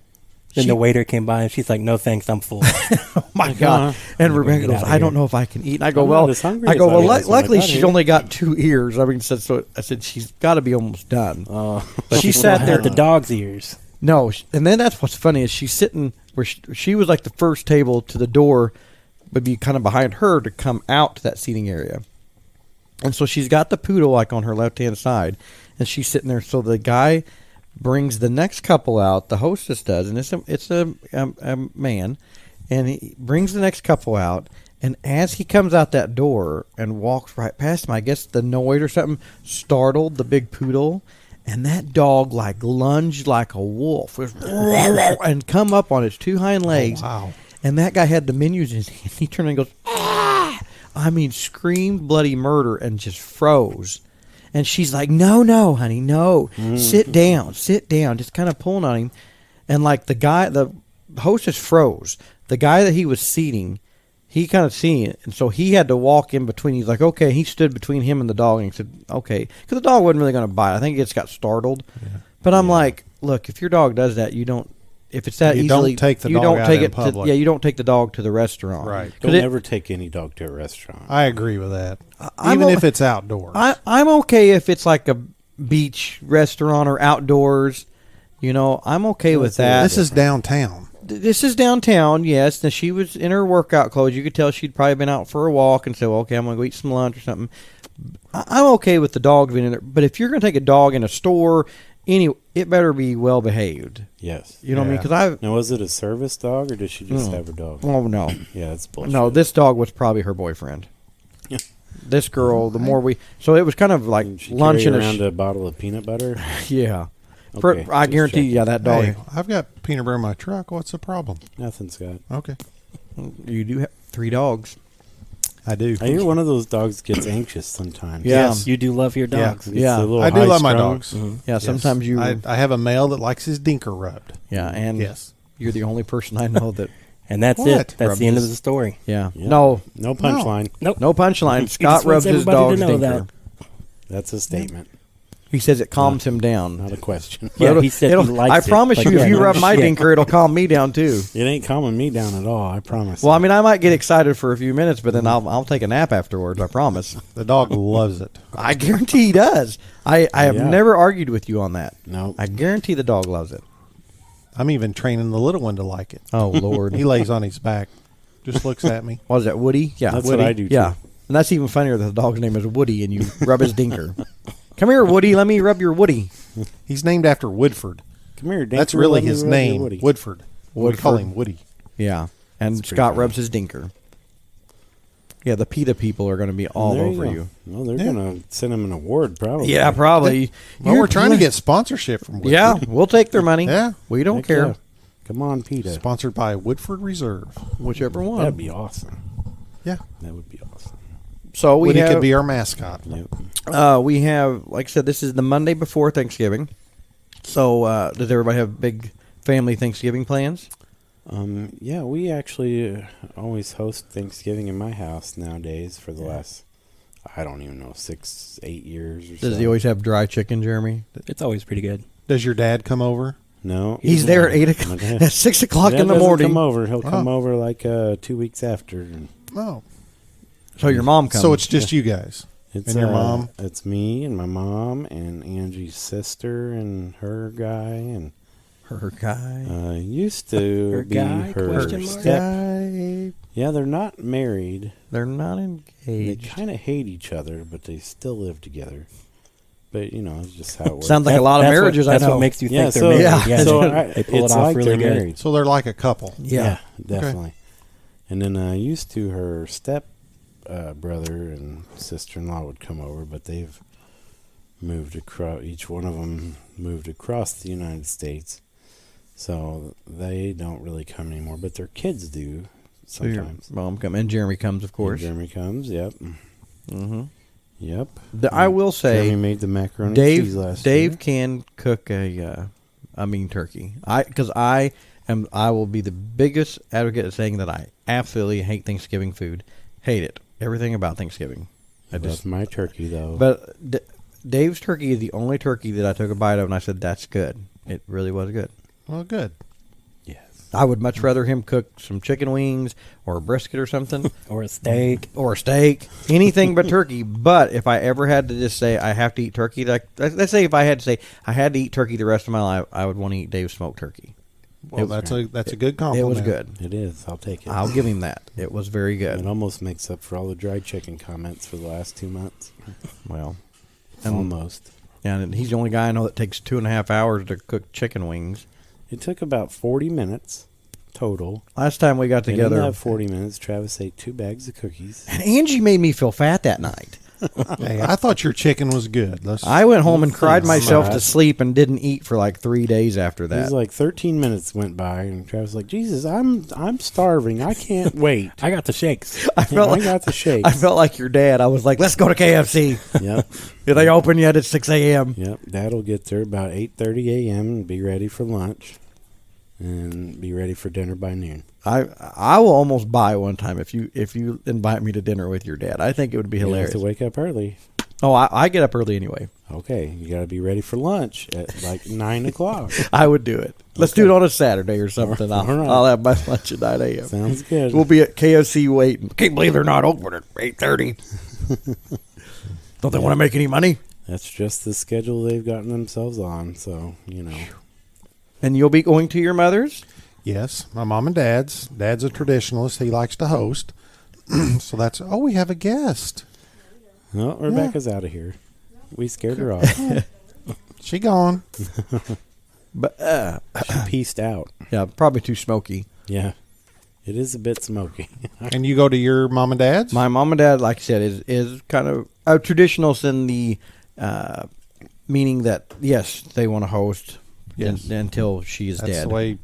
Then the waiter came by and she's like, "No thanks, I'm full." Oh my God! And Rebecca Get goes, outta "I don't here. know if I can eat." And I go, I'm "Well, not as hungry I as go, I well. was when I Luckily, got she's here." only got 2 ears." I mean, so I said she's got to be almost done. But She still sat there. had the dog's ears. No, and then that's what's funny is she's sitting where she was like the first table to the door, would be kind of behind her to come out to that seating area, and so she's got the poodle like on her left hand side, and she's sitting there. So the guy brings the next couple out. The hostess does, and it's a man, and he brings the next couple out. And as he comes out that door and walks right past him, I guess the noise or something startled the big poodle. And that dog like lunged like a wolf and come up on its 2 hind legs. Oh, wow. And that guy had the menus in his hand. He turned and goes, "Ah!" I mean, screamed bloody murder and just froze. And she's like, no, honey, no. Sit down. Just kind of pulling on him. And like the hostess froze. The guy that he was seating, he kind of seen it, and so he had to walk in between. He's like, okay. He stood between him and the dog, and he said, okay, because the dog wasn't really going to bite. I think it just got startled. Yeah. But I'm like, look, if your dog does that, you don't. If it's that You easily, don't take the you dog don't out take in it. public. You don't take the dog to the restaurant. Right. Don't It- ever take any dog to a restaurant. I agree with that. I'm Even o- if it's outdoors. I'm okay if it's like a beach restaurant or outdoors. You know, I'm okay with that. This is downtown. This is downtown, yes. Now, she was in her workout clothes. You could tell she'd probably been out for a walk and said, well, okay, I'm going to go eat some lunch or something. I'm okay with the dog being in there. But if you're going to take a dog in a store, it better be well behaved. Yes. You know what I mean? Yeah. Because Now, was it a service dog or did she just have her dog? oh, no. Yeah, that's bullshit. No, this dog was probably her boyfriend. Yeah. This girl, the more we... So it was kind of like Did she lunch carry and around a bottle of peanut butter? yeah. Okay, I just guarantee you, checking. that dog... Hey, I've got peanut butter in my truck. What's the problem? Nothing, Scott. Okay. You do have 3 dogs. I do. I hear one of those dogs gets anxious sometimes. Yeah. Yes. You do love your Yeah. dogs. It's Yeah. a little I do love my high-strung. dogs. Yeah, Yes. sometimes you... I have a male that likes his dinker rubbed. yeah, and Yes. you're the only person I know that... And that's What? it. That's the end of Rubs. the story. Yeah. Yeah. No, No punchline. Nope. no punchline. Scott just rubs wants his everybody dog's to know dinker. that. That's a statement, He says it calms him down. not a question. Yeah, It'll- he said it'll- he likes I it. promise Like, you, yeah, if you no rub my shit. dinker, it'll calm me down too. It ain't calming me down at all. I promise. Well, I mean, I might get excited for a few minutes, but then I'll take a nap afterwards. I promise. The dog loves it. I guarantee he does. I have Yeah. never argued with you on that. no. I guarantee the dog loves it. I'm even training the little one to like it. Oh Lord, He lays on his back, just looks at me. what is that? Woody? Yeah, That's Woody. what I do, too. Yeah, and that's even funnier that the dog's name is Woody, and you rub his dinker. Come here, Woody. Let me rub your Woody. He's named after Woodford. Come here, Dinker. That's really Let me his rub your name, Woody. Woodford. We call Woodford. him Woody. Yeah, and That's pretty Scott funny. rubs his dinker. Yeah, the PETA people are going to be all There over go. you. Well, they're Yeah. going to send him an award, probably. Yeah, probably. Well, we're trying to get sponsorship from Woodford. Yeah, we'll take their money. Yeah. We don't Heck care. yeah. Come on, Peter. Sponsored by Woodford Reserve. Whichever one. That'd be awesome. Yeah. That would be awesome. So we Woody have, could be our mascot. Yep. we have, like I said, this is the Monday before Thanksgiving. So does everybody have big family Thanksgiving plans? Yeah, we actually always host Thanksgiving in my house nowadays for the last, I don't even know, 6-8 years or so. Does he always have dry chicken, Jeremy? It's always pretty good. Does your dad come over? No. He's there at 8 My o'clock, dad- at 6 o'clock Dad in the doesn't morning. come over. He'll come Oh. over like 2 weeks after. And Oh. So your mom comes. So it's just you guys. it's, And your mom? It's me and my mom and Angie's sister and her guy and her guy. used to Her be guy, her question mark? step. Guy. Yeah, they're not married. They're not They engaged. kind of hate each other, but they still live together. But you know, it's just how it works. Sounds like a lot of That's marriages What, that's I know. what makes you yeah, think they're so, married. Yeah. Yeah, so they pull it it's off like really they're good. married. So they're like a couple. Yeah. Definitely. And then used to her step brother and sister-in-law would come over, but they've moved across. Each one of them moved across the United States, so they don't really come anymore. But their kids do So your sometimes. mom comes, and Jeremy comes, of And course. Jeremy comes. Yep. Mm-hmm. Yep. I will say, Jeremy made the macaroni and cheese Dave last Dave year. can cook a mean turkey. I will be the biggest advocate of saying that I absolutely hate Thanksgiving food. Hate it. Everything about Thanksgiving. That's my turkey, though. But Dave's turkey is the only turkey that I took a bite of and I said that's good. It really was good. Well, good. Yes. I would much rather him cook some chicken wings or a brisket or something. Or a steak. Or a steak, anything but turkey. But if I ever had to just say I have to eat turkey, like let's say if I had to say I had to eat turkey the rest of my life, I would want to eat Dave's smoked turkey. Well, that's a good compliment. It was good. It is. I'll take it. I'll give him that. It was very good. It almost makes up for all the dried chicken comments for the last 2 months. Well, Almost. yeah, and he's the only guy I know that takes 2.5 hours to cook chicken wings. It took about 40 minutes total. Last time we got And together, in that 40 minutes, Travis ate 2 bags of cookies. and Angie made me feel fat that night. Hey, I thought your chicken was good. I went home and cried Thanks, myself Matt. to sleep and didn't eat for like 3 days after It that. was like 13 minutes went by, and Travis was like, Jesus, I'm starving. I can't wait. I got the shakes. I felt I like got the shakes. I felt like your dad. I was like, "Let's go to KFC." Yep. Are they open yet at 6 a.m.? Yep. Dad'll get there about 8:30 a.m. and be ready for lunch, and be ready for dinner by noon. I will almost buy one time if you invite me to dinner with your dad. I think it would be You have hilarious. to wake up early. Oh, I get up early anyway. Okay, you got to be ready for lunch at like 9 o'clock. I would do it. Let's do it on a Saturday or something. All right. I'll have my lunch at 9 a.m. Sounds good. We'll be at KFC waiting. Can't believe they're not open at 8:30. Don't they want to make any money? That's just the schedule they've gotten themselves on. So, And you'll be going to your mother's? Yes, my mom and dad's. Dad's a traditionalist. He likes to host. So that's, we have a guest. Well, Rebecca's out of here. We scared her off. She gone. But She pieced out. yeah, probably too smoky. Yeah. It is a bit smoky. And you go to your mom and dad's? My mom and dad, like I said, is kind of traditionalists in the meaning that yes, they want to host Yes. until she is That's dead. the way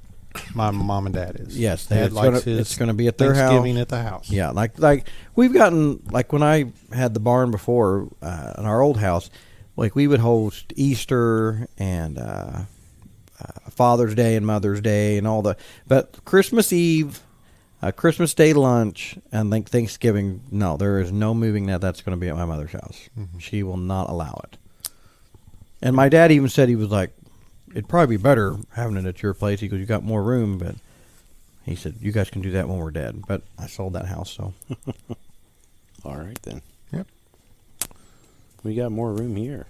my mom and dad is. Yes, Dad it's likes gonna- his it's gonna be at their house. Thanksgiving at the house. Yeah, like we've gotten like when I had the barn before in our old house, like we would host Easter and Father's Day and Mother's Day and all but Christmas Eve, Christmas Day lunch, and Thanksgiving. No, there is no moving that. That's going to be at my mother's house. Mm-hmm. She will not allow it. And my dad even said he was like, it'd probably be better having it at your place because you got more room, but. He said, "You guys can do that when we're dead." But I sold that house, so All right, then. Yep. We got more room here.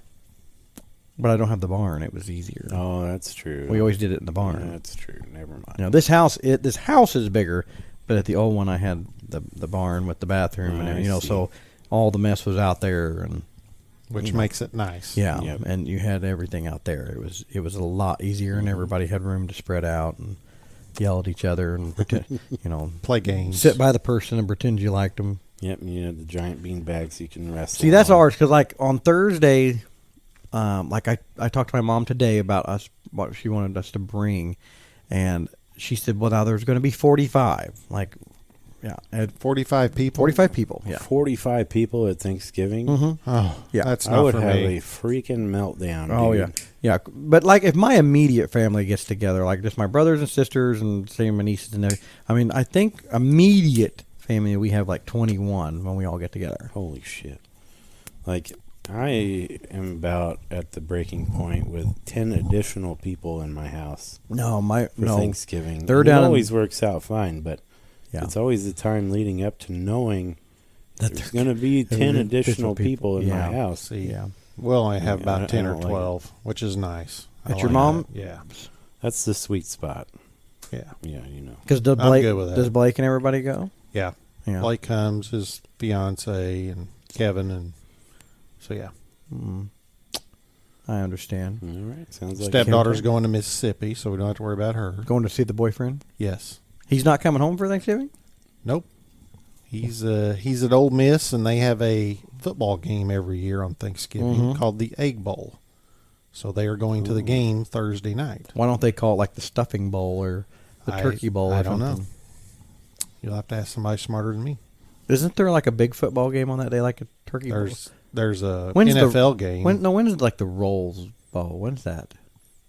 but I don't have the barn. It was easier. Oh, that's true. We always did it in the barn. Yeah, that's true. Never mind. You know, this house is bigger, but at the old one I had the barn with the bathroom and I everything, see. so all the mess was out there and Which makes it nice. yeah, Yep. and you had everything out there. It was a lot easier and everybody had room to spread out and yell at each other and pretend, Play games. sit by the person and pretend you liked them. Yep, and you had the giant bean bags you can wrestle. See, that's on. ours because like on Thursday, like I talked to my mom today about us what she wanted us to bring, and she said, "Well, now there's going to be 45." Like, yeah, 45 people. 45 people. Yeah, 45 people at Thanksgiving. Mm-hmm. Oh, Yeah. That's I not would for have me. a freaking meltdown. Oh dude. yeah, yeah. But like, if my immediate family gets together, like just my brothers and sisters and say my nieces and everything, I mean, I think immediate family we have like 21 when we all get together. Holy shit. Like, I am about at the breaking point with 10 additional people in my house No, for Thanksgiving. They're And down it in- always works out fine, but Yeah, it's always the time leading up to knowing That there's they're- going to be 10 there's additional people in Yeah. my house. See, yeah. we only have Yeah, about I 10 or don't like it. 12, which is nice. I At your like mom? that. Yeah. That's the sweet spot. Yeah. Yeah, Because I'm good with that. does Blake and everybody go? Yeah. Yeah. Blake comes, his fiance, and Kevin, and so yeah. Mm. I understand. All right, sounds like Stepdaughter's going to Mississippi, so we don't have to worry about her. Going to see the boyfriend? Yes. He's not coming home for Thanksgiving? Nope. He's at Ole Miss, and they have a football game every year on Thanksgiving Mhm. called the Egg Bowl. So they are going to the game Thursday night. Why don't they call it like the stuffing bowl or the turkey bowl or I don't something? know. You'll have to ask somebody smarter than me. Isn't there like a big football game on that day, like a turkey bowl? There's a When's the- NFL game. When is like the Rolls Bowl? When's that?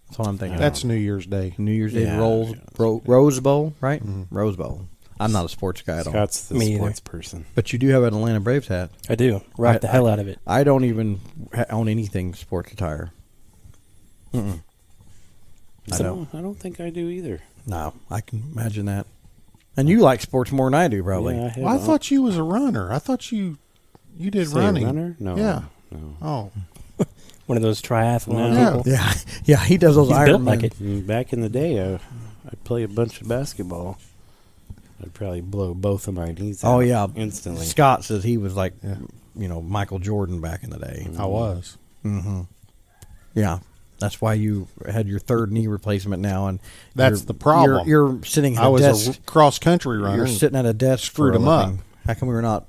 That's what I'm thinking. That's New Year's Day. New Year's Day Yeah, Rolls yeah, Rose Bowl, right? Mhm. Rose Bowl. I'm not a sports guy at all, Scott's the Me either. sports person. but you do have an Atlanta Braves hat. I do. Rock the hell out of it. I don't even own anything sports attire. Mm-mm. I know. I don't think I do either. No, I can imagine that. And you like sports more than I do, probably. Yeah, Well, I thought you was a runner. I thought you did Say a running. runner? No. Yeah. No. Oh, One of those triathlon No. people. Yeah, yeah. He does those He's Iron built Man. like it. Back in the day, I'd play a bunch of basketball. I'd probably blow both of my knees out Oh yeah, instantly. Scott says he was like, Yeah. Michael Jordan back in the day. I was. Mm-hmm. Yeah, that's why you had your third knee replacement now, and That's you're- the problem. You're sitting at I a was desk. a cross country runner. You're sitting at a desk. Screwed for a him up. living. How come we were not?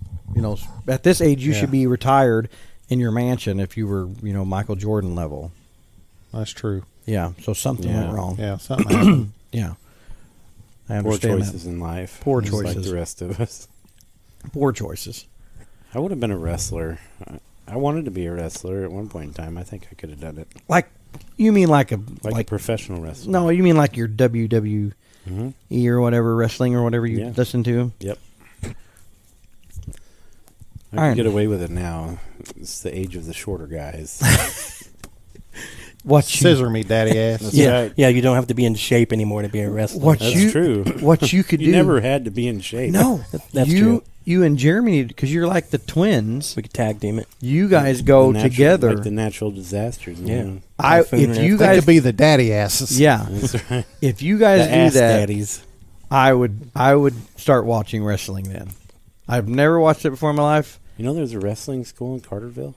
At this age, you Yeah. should be retired in your mansion if you were, Michael Jordan level. That's true. Yeah. So something went Yeah. wrong. Yeah, something happened. Yeah. I Poor understand choices in life. Poor just like choices. the rest of us. that. Poor choices. I would have been a wrestler. I wanted to be a wrestler at one point in time. I think I could have done it. Like, you mean like a Like a professional wrestler. No, you mean like your WWE Mm-hmm. or whatever, wrestling or whatever you Yeah. listen to. Yep. I Iron. can get away with it now. It's the age of the shorter guys. What you, Scissor me, daddy ass. That's Yeah. right. Yeah, you don't have to be in shape anymore to be a wrestler. What That's you true. what you could You do? never had to be in shape. No, That's you true. you and Jeremy, because you're like the twins. We could tag team it. You guys go The natural- together. Like the natural disasters. Yeah. Man. I Typhoon if and you They guys could be the daddy asses. yeah, That's right. if you guys The do ass that, daddies. I would start watching wrestling then. I've never watched it before in my life. You know there's a wrestling school in Carterville?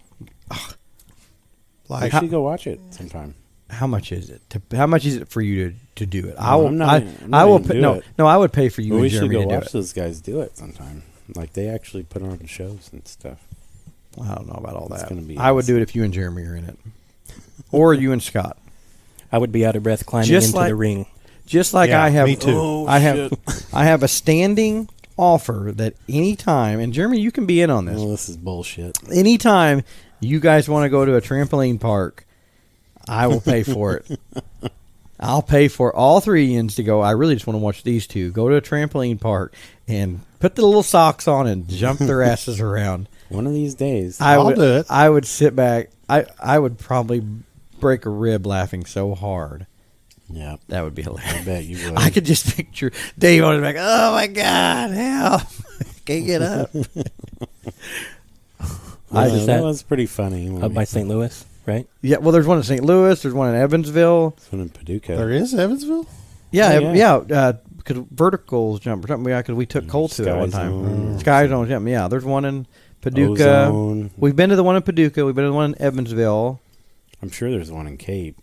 Like I should go watch it sometime. How much is it? How much is it for you to do it? I No, will. I'm not I, gonna- I'm I not will. gonna Pay, do no, it. no. I would pay for you But and we should Jeremy go to do watch it. those guys do it sometime. Like they actually put on shows and stuff. I don't know about all It's that. gonna be I would awesome. do it if you and Jeremy are in it, or you and Scott. I would be out of breath climbing Just into like- the ring. Just like Yeah, I have. me too. Oh, I have. I have a standing offer that anytime, and Jeremy, you can be in on this. Well, this is bullshit. Anytime you guys want to go to a trampoline park, I will pay for it. I'll pay for all three Ians to go. I really just want to watch these two go to a trampoline park and put the little socks on and jump their asses around. One of these days. I'll do it. I would sit back. I would probably break a rib laughing so hard. Yeah, That would be hilarious. I bet you would. I could just picture Dave on his back. Oh my God, help! Can't get up. Yeah, Is that that was pretty funny. when Up we- by St. Louis, right? Yeah, well, there's one in St. Louis. There's one in Evansville. This one in Paducah. There is Evansville? Yeah, Oh, yeah. Because verticals jump or something. Yeah, because we took Cole to that one Sky time. Zone. Sky Zone jump. Yeah, there's one in Paducah. Ozone. We've been to the one in Paducah. We've been to the one in Evansville. I'm sure there's one in Cape.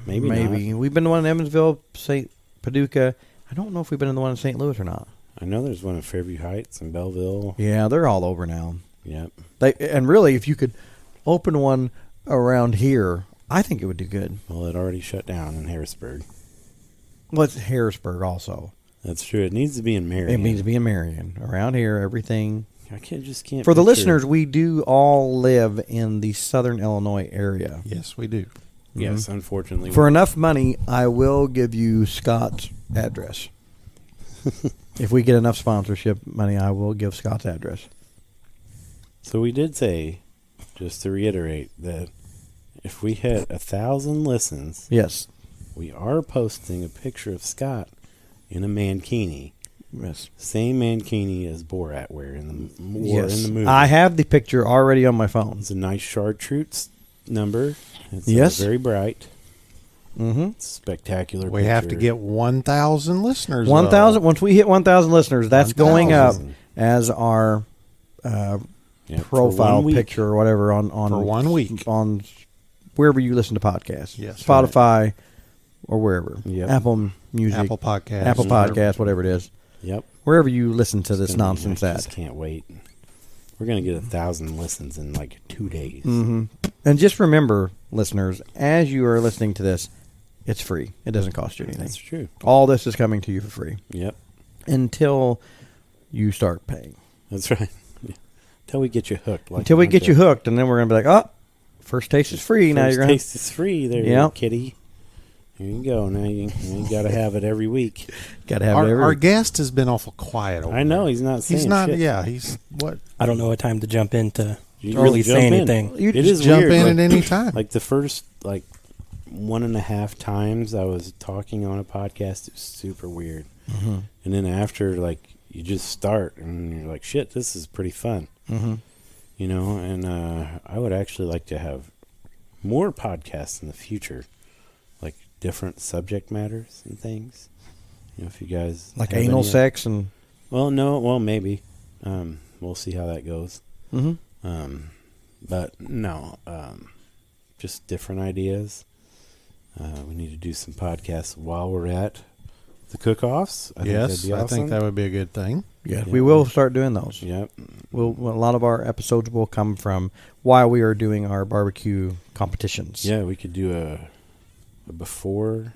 Maybe. Maybe we've been to one in Evansville, St. Paducah. I don't know if we've been in the one in St. Louis or not. I know there's one in Fairview Heights and Belleville. Yeah, they're all over now. Yep. And really, if you could open one around here, I think it would do good. Well, it already shut down in Harrisburg. Well, it's Harrisburg also. That's true. It needs to be in Marion. It means to be in Marion. Around here, everything. I can't. For the picture- listeners, we do all live in the southern Illinois area. Yes, we do. Yes, unfortunately. For enough money, I will give you Scott's address. If we get enough sponsorship money, I will give Scott's address. So we did say, just to reiterate, that if we hit 1,000 listens, Yes. we are posting a picture of Scott in a mankini. Yes. Same mankini as Borat wear in the Yes. in the movie. I have the picture already on my phone. It's a nice chartreuse number. It's Yes. very bright. Mm-hmm. It's a spectacular. We have to picture. get 1,000 listeners. 1,000. Once we hit 1,000 listeners, that's going up 1,000. as our Yep, for profile 1 week. picture or whatever on For 1 week. on wherever you listen to podcasts. Yes. Spotify or wherever. Yep. Apple Music, Apple Podcasts. Apple Podcasts, whatever it is. Yep. Wherever you listen to this It's gonna be nonsense nice. at. Just can't wait. We're gonna get 1,000 listens in like 2 days. Mm-hmm. And just remember, listeners, as you are listening to this, it's free. It doesn't cost you anything. That's true. All this is coming to you for free Yep. until you start paying. That's right. Yeah. Until we get you hooked. Like Until we get you hooked, and then we're going to be like, oh, first taste is free. Now First you're going taste is free there, Yep. kitty. Here you go. Now you got to have it every week. got to have it every Our guest has been awful quiet. Over I know there. he's not saying He's not. shit. Yeah, he's what? I don't know what time to jump in to You really jump say in. anything. You It just is Jump weird. in Like, at any time. like the first 1.5 times I was talking on a podcast. It was super weird. Mm-hmm. And then after, like, you just start and you're like, shit, this is pretty fun. Mm-hmm. You know, and I would actually like to have more podcasts in the future, like different subject matters and things. You know, if you guys Like have anal any- sex and. well, maybe. We'll see how that goes. Mm-hmm. But no, just different ideas. We need to do some podcasts while we're at the cook-offs. I Yes, think I that'd be think awesome. that would be a good thing. Yeah, Yeah. we will start doing those. Yep. A lot of our episodes will come from while we are doing our barbecue competitions. Yeah, we could do a before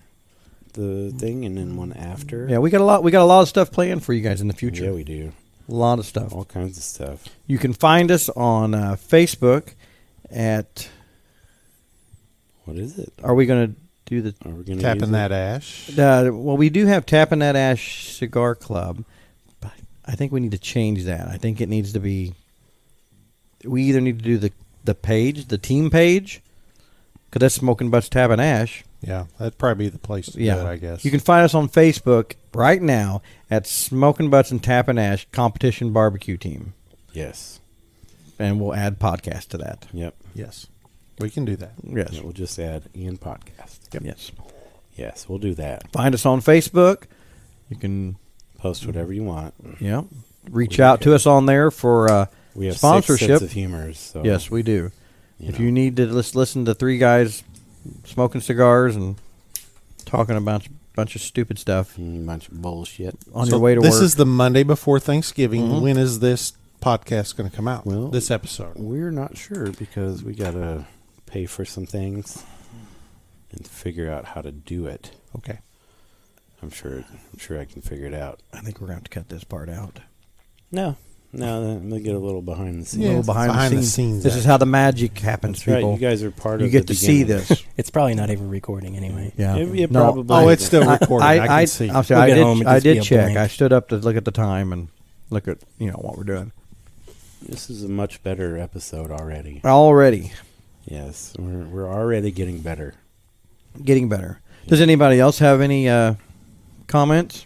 the thing and then one after. Yeah, we got a lot. We got a lot of stuff planned for you guys in the future. Yeah, we do. A lot of stuff. All kinds of stuff. You can find us on Facebook at. What is it? Are we going to do the? Are we gonna Tapping use that it? ash. Well, we do have Tappin' That Ash Cigar Club, but I think we need to change that. I think it needs to be. We either need to do the page, the team page, because that's Smokin' Butts Tappin' Ash. Yeah, that'd probably be the place to do it, I guess. You can find us on Facebook right now at Smokin' Butts and Tappin' Ash Competition Barbecue Team, Yes. and we'll add podcast to that. Yep. Yes, we can do that. Yes. Yeah, we'll just add Ian podcast. Yes. Yes, we'll do that. Find us on Facebook. You can, Post whatever you want. reach out to us on there for. We have 6 Sponsorship. sense of humor. So Yes, we do. If know. you need to listen to three guys smoking cigars and talking about a bunch of stupid stuff Bunch of bullshit. on So your way to this work, is the Monday before Thanksgiving. Mhm. When is this podcast going to come out? Well, this episode. We're not sure because we gotta pay for some things and figure out how to do it. Okay. I'm sure I can figure it out. I think we're going to have to cut this part out. No, I'm gonna get a little behind the scenes. A little behind, the scenes. This is how the magic happens, That's right. people. You guys are part You of. get the to see beginning. this. It's probably not even recording anyway. Yeah. It No. probably. Oh, it's still recording. I can see. I'll say We'll I get did. home and I just be did a check. blank. I stood up to look at the time and look at what we're doing This is a much better episode already. already. Yes, we're already getting better. Getting better. Does anybody else have any comments?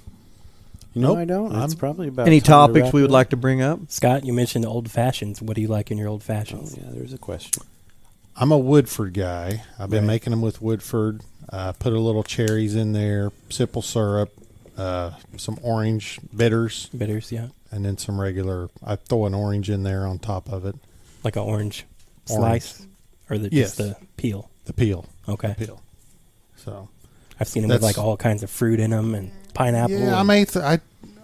You know, Nope. I don't. It's probably about Any time to topics wrap we would up. like to bring up? Scott, you mentioned old fashions. What do you like in your old Oh fashions? yeah, there's a question. I'm a Woodford guy. I've been Right. making them with Woodford. Put a little cherries in there, simple syrup, some orange bitters, Bitters, yeah. and then some regular. I throw an orange in there on top of it. Like an orange Orange. slice? Or Yes. just the peel? The peel. Okay. Peel. So I've seen them with That's- like all kinds of fruit in them and pineapple. yeah, I and- may.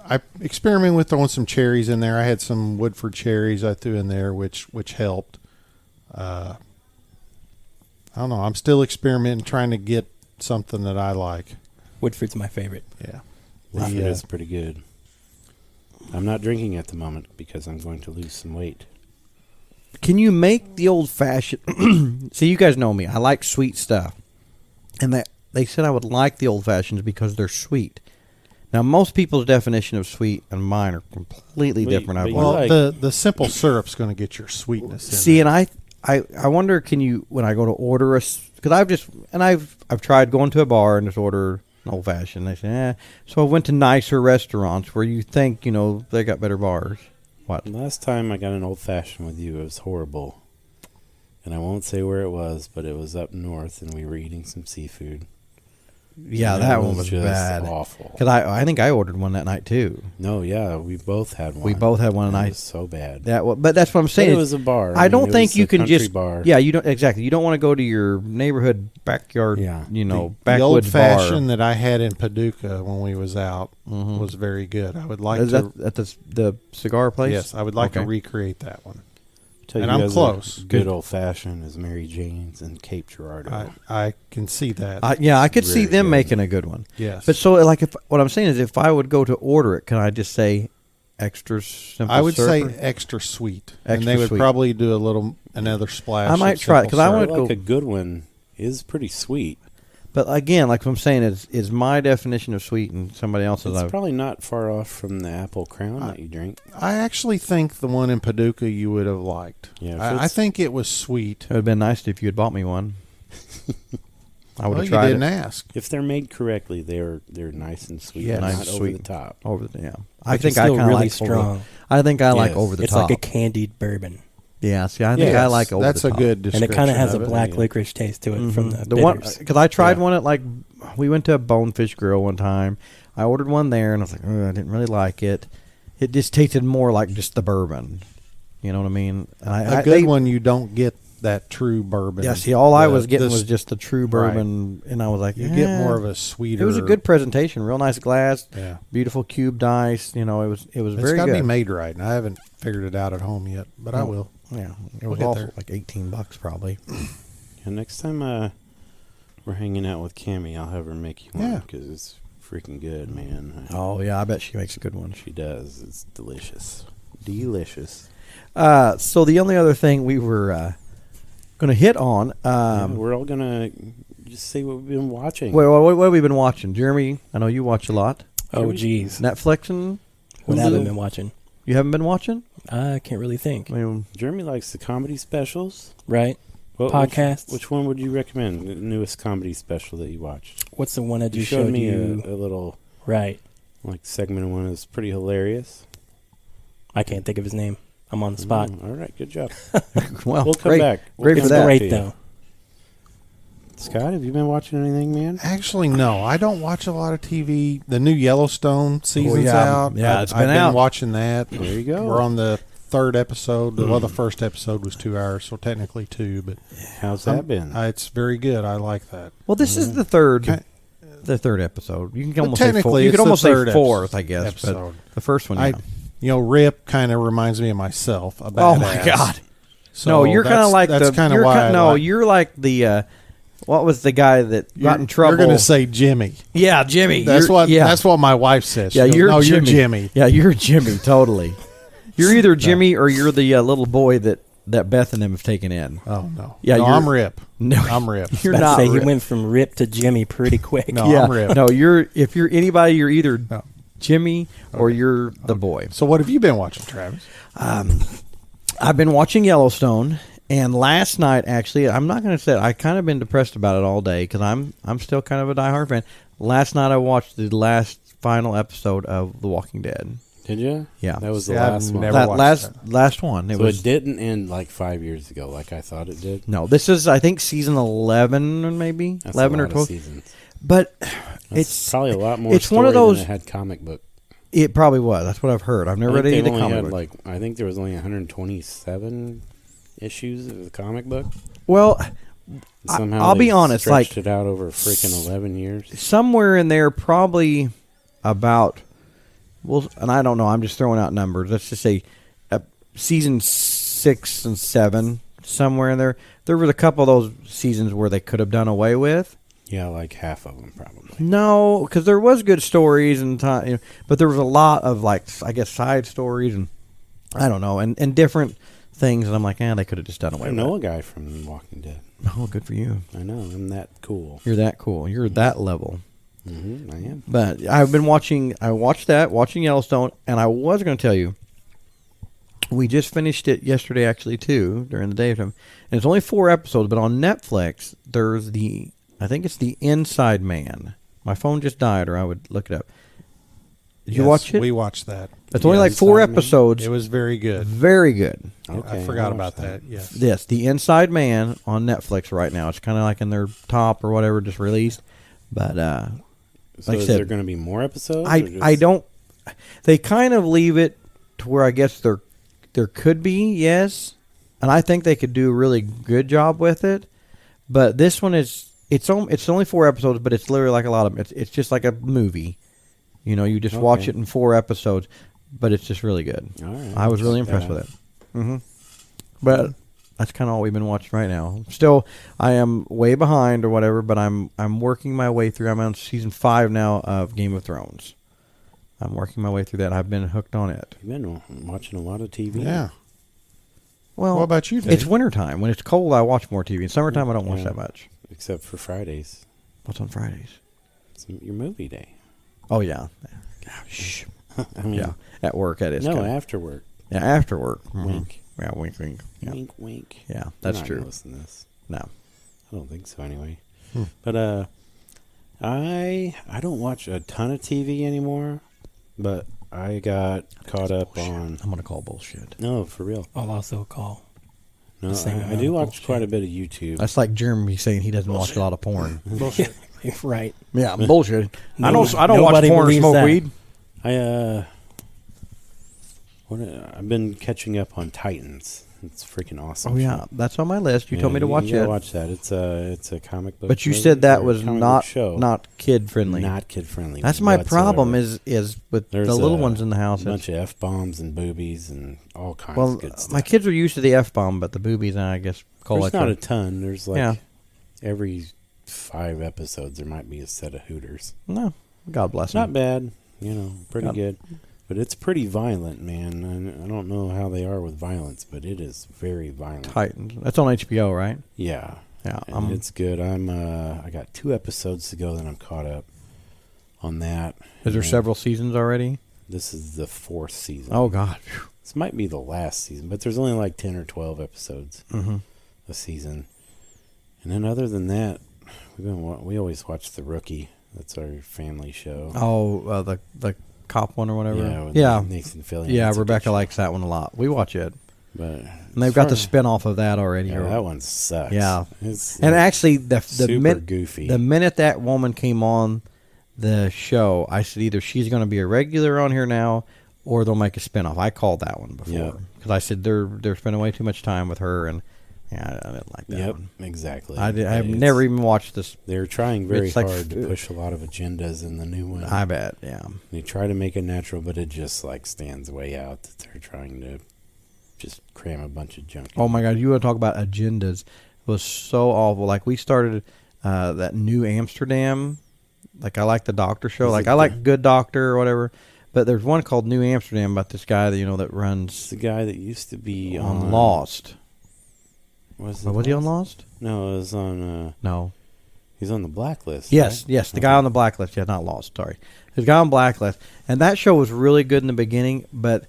I experimented with throwing some cherries in there. I had some Woodford cherries I threw in there, which helped. I don't know. I'm still experimenting, trying to get something that I like. Woodford's my favorite. Yeah. Woodford The, is pretty good. I'm not drinking at the moment because I'm going to lose some weight. Can you make the old fashioned? See, you guys know me. I like sweet stuff, and that they said I would like the old fashions because they're sweet. Now, most people's definition of sweet and mine are completely But- different. but I've you well, learned. like- the simple syrup's going to get your sweetness in See, there. and I wonder, can you, when I go to order because I've tried going to a bar and just order an old fashioned. They say, so I went to nicer restaurants where you think they got better bars. What? Last time I got an old fashioned with you, it was horrible. And I won't say where it was, but it was up north, and we were eating some seafood. Yeah, And that it one was just bad. awful. Because I think I ordered one that night too. No, yeah, we both had one. We both had one, and It I was so bad. but that's what I'm But saying. it is was a bar. I don't mean, it think was you a can country just bar. Yeah, you don't exactly. You don't want to go to your neighborhood backyard. Yeah. the old backwoods fashioned that I had in Paducah when we was out Mhm. was very good. I would like Is to. that at the cigar place? Yes, I would like to Okay. recreate that one. Tell and you I'm guys close. a Good old fashioned is Mary Jane's and Cape Girardeau. I can see that. I could see Very them good. making a good one. yes, But so, like, if what I'm saying is, if I would go to order it, can I just say extra simple? I would say syrup? extra sweet, and Extra they would sweet. probably do another splash. I might of try it, simple 'cause I syrup. wanna like go- a good one is pretty sweet. But again, like what I'm saying is my definition of sweet and somebody else's. It's probably not far off from the apple crown that you drink. I actually think the one in Paducah you would have liked. Yeah, if I it's- think it was sweet. It would have been nice if you had bought me one. I would Well, have you tried didn't it. ask. If they're made correctly, they're nice and sweet. Yeah, They're nice not and over sweet. the top. Over the I But think it's I still kind of really like strong. I think I like Yes. over the It's top. like a candied bourbon, yeah, see, I think I Yes, like over that's the a top. good and description. it kind of has a of it. black yeah. licorice taste to it from the one bitters. because I tried Yeah. one at we went to a Bonefish Grill one time. I ordered one there and I was like, I didn't really like it. It just tasted more like just the bourbon. You know what I mean? And A good one, you don't get that true bourbon. Yeah, see, all I The- was getting this- was just the true bourbon, and I was like, You get more "Eh." of a sweeter. It was a good presentation, real nice glass, Yeah. beautiful cubed ice. You know, it was It's very got to good. be made right, and I haven't figured it out at home yet, but I Oh. will. Yeah, it We'll was get also there. like $18 probably. And next time we're hanging out with Cammie, I'll have her make you one Yeah. because it's freaking good, man. Oh yeah, I bet she makes a good one. She does. It's delicious. Delicious. So the only other thing we were going to hit on, Yeah, we're all gonna just say what we've been watching. what have we been watching? Jeremy, I know you watch a lot. Oh, geez. Netflix and What Hulu? haven't been watching? You haven't been watching? I can't really think. I mean, Jeremy likes the comedy specials. Right? What, Podcasts. Which one would you recommend? The newest comedy special that you watched? What's the one that You you showed showed me you? a little Right. segment of one that's pretty hilarious. I can't think of his name. I'm on the spot. All right, good job. well, We'll come great. back. Great We'll for It's come that. back great, to you. though. Scott, have you been watching anything, man? Actually, no, I don't watch a lot of TV. The new Yellowstone season's yeah. out. Yeah, I've- it's been I've out. been watching that. There you go. We're on the third episode. Well, the first episode was 2 hours, so technically 2. But How's that been? it's very good. I like that. Well, this is the third. Okay. The third episode. You can But almost say four. technically, You it's could the almost say third fourth, I guess. episode. But the first one, yeah. Rip kind of reminds me of myself. A Oh badass. my God! So no, you're kind of like that's the. kind of you're why. you're like the. What was the guy that got in trouble? You're going to say Jimmy. yeah, Jimmy. That's You're- what. Yeah, That's what my wife says. yeah. She goes, You're no, Jimmy. you're Jimmy. Yeah, you're Jimmy. Totally. You're either Jimmy or you're the little boy that Beth and them have taken in. Oh no. Yeah, no, you're- I'm Rip. No, I'm Rip. You're About to not. say Rip. he went from Rip to Jimmy pretty quick. No, yeah, I'm Rip. no. If you're anybody, you're either No. Jimmy or you're the boy. So what have you been watching, Travis? I've been watching Yellowstone, and last night actually, I'm not going to say I kind of been depressed about it all day because I'm still kind of a diehard fan. Last night I watched the final episode of The Walking Dead. Did you? Yeah. That was the See, I've last one. never That watched last one. It So was it didn't end like 5 years ago, like I thought it did. no. This is I think season 11, maybe That's 11 a or lot of 12. seasons. But That's it's probably a lot more. it's one of story than those- it had comic book. it probably was. That's what I've heard. I've never I read think any of they the only comic had books. like I think there was only 127 issues of the comic book. Well, And somehow I'll be they honest, stretched like- it out over freaking 11 years. somewhere in there, probably about. Well, and I don't know. I'm just throwing out numbers. Let's just say season 6 and 7, somewhere in there. There was a couple of those seasons where they could have done away with. Yeah, like half of them probably. No, because there was good stories and time, but there was a lot of I guess side stories and I don't know and different things. And I'm like, they could have just done away I with know it. a guy from Walking Dead. Oh, good for you. I know. I'm that cool. You're that cool. You're that level. I am. But I've been watching. I watched Yellowstone, and I was going to tell you, we just finished it yesterday, actually, too, during the daytime. And it's only 4 episodes, but on Netflix, there's I think it's The Inside Man. My phone just died, or I would look it up. Did you Yes, watch it? We watched that. It's only Yeah, like 4 Inside Man. episodes. It was very good. Very good. Okay, I forgot I'll about watch that. Yes. Yes, The Inside Man on Netflix right now. It's kind of like in their top or whatever, just released. But So like I is said, there going to be more episodes? or I just- don't. They kind of leave it to where I guess there could be, yes, and I think they could do a really good job with it. But this one it's only 4 episodes, but it's literally like a lot of it's just like a movie. You just watch Okay. it in 4 episodes, but it's just really good. All right, I was really check impressed that with it. Mm-hmm. But that's kind of all we've been watching right now. Still, I am way behind or whatever, but I'm working my way through. I'm on season 5 now of Game of Thrones. I'm working my way through that. I've been hooked on it. You've been watching a lot of TV. Yeah. Well, What about you, Dave? it's wintertime. When it's cold, I watch more TV. In summertime, I don't watch Yeah. that much. Except for Fridays. What's on Fridays? It's your movie day. Oh, yeah. Shh. I mean, Yeah, at work, that is. no, kinda- after work. yeah, after work. Mhm. Wink. Yeah, wink, wink. Yeah, Wink, wink. yeah They're that's not true. gonna listen to this. No. I don't think so anyway. But I don't watch a ton of TV anymore, but I got caught up on. I'm gonna call bullshit. No, for real. I'll also call. No, The same I amount do of watch bullshit. quite a bit of YouTube. That's like Jeremy saying he doesn't watch a lot of porn. Bullshit. Right. Yeah, bullshit. I No- don't watch nobody porn or believes smoke that. weed. I've been catching up on Titans. It's freaking awesome. Oh yeah, that's on my list. You told me to watch you gotta it, watch that. It's a comic book. but you movie said that or was comic book not show. not kid friendly. Not kid friendly. That's my problem. whatsoever. Is with There's the little a ones in the house. A bunch of f bombs and boobies and all kinds Well, of good stuff. my kids are used to the f bomb, but the boobies, I guess, call There's it. not a ton. There's like Yeah. every 5 episodes there might be a set of Hooters. No, God bless It's not them. bad, pretty God. good. But it's pretty violent, man. I don't know how they are with violence, but it is very violent. Titans. That's on HBO, right? Yeah. Yeah. And it's good. I got 2 episodes to go, then I'm caught up on that. Is there And several seasons already? This is the 4th season. Oh God. This might be the last season, but there's only like 10 or 12 episodes Mm-hmm. a season. And then other than that, we always watch The Rookie. That's our family show. Oh, the cop one or whatever. Yeah, with Yeah. Nathan Fillion. Yeah, That's a good Rebecca show. likes that one a lot. We watch it, But and they've got the spin-off of that already. Yeah, that one sucks. Yeah. It's And actually, the super goofy. the minute that woman came on the show, I said either she's going to be a regular on here now, or they'll make a spinoff. I called that one before Yeah. because I said they're spending way too much time with her, and yeah, I didn't like that Yep, one. exactly. I have It's- never even watched this. They're trying very it's like hard to push a lot of agendas in the new one. I bet, yeah. They try to make it natural, but it just like stands way out that they're trying to just cram a bunch of junk. Oh my God, you want to talk about agendas? It was so awful. Like we started that New Amsterdam. Like I like the Doctor show. Is Like it I the- like Good Doctor or whatever. But there's one called New Amsterdam about this guy that that It's runs the guy that used to be on Lost. Was Was he on Lost? No, it was on. No. He's on the blacklist. Yes, right? yes, the guy on the blacklist. Yeah, not Lost. Sorry, the guy on blacklist. And that show was really good in the beginning, but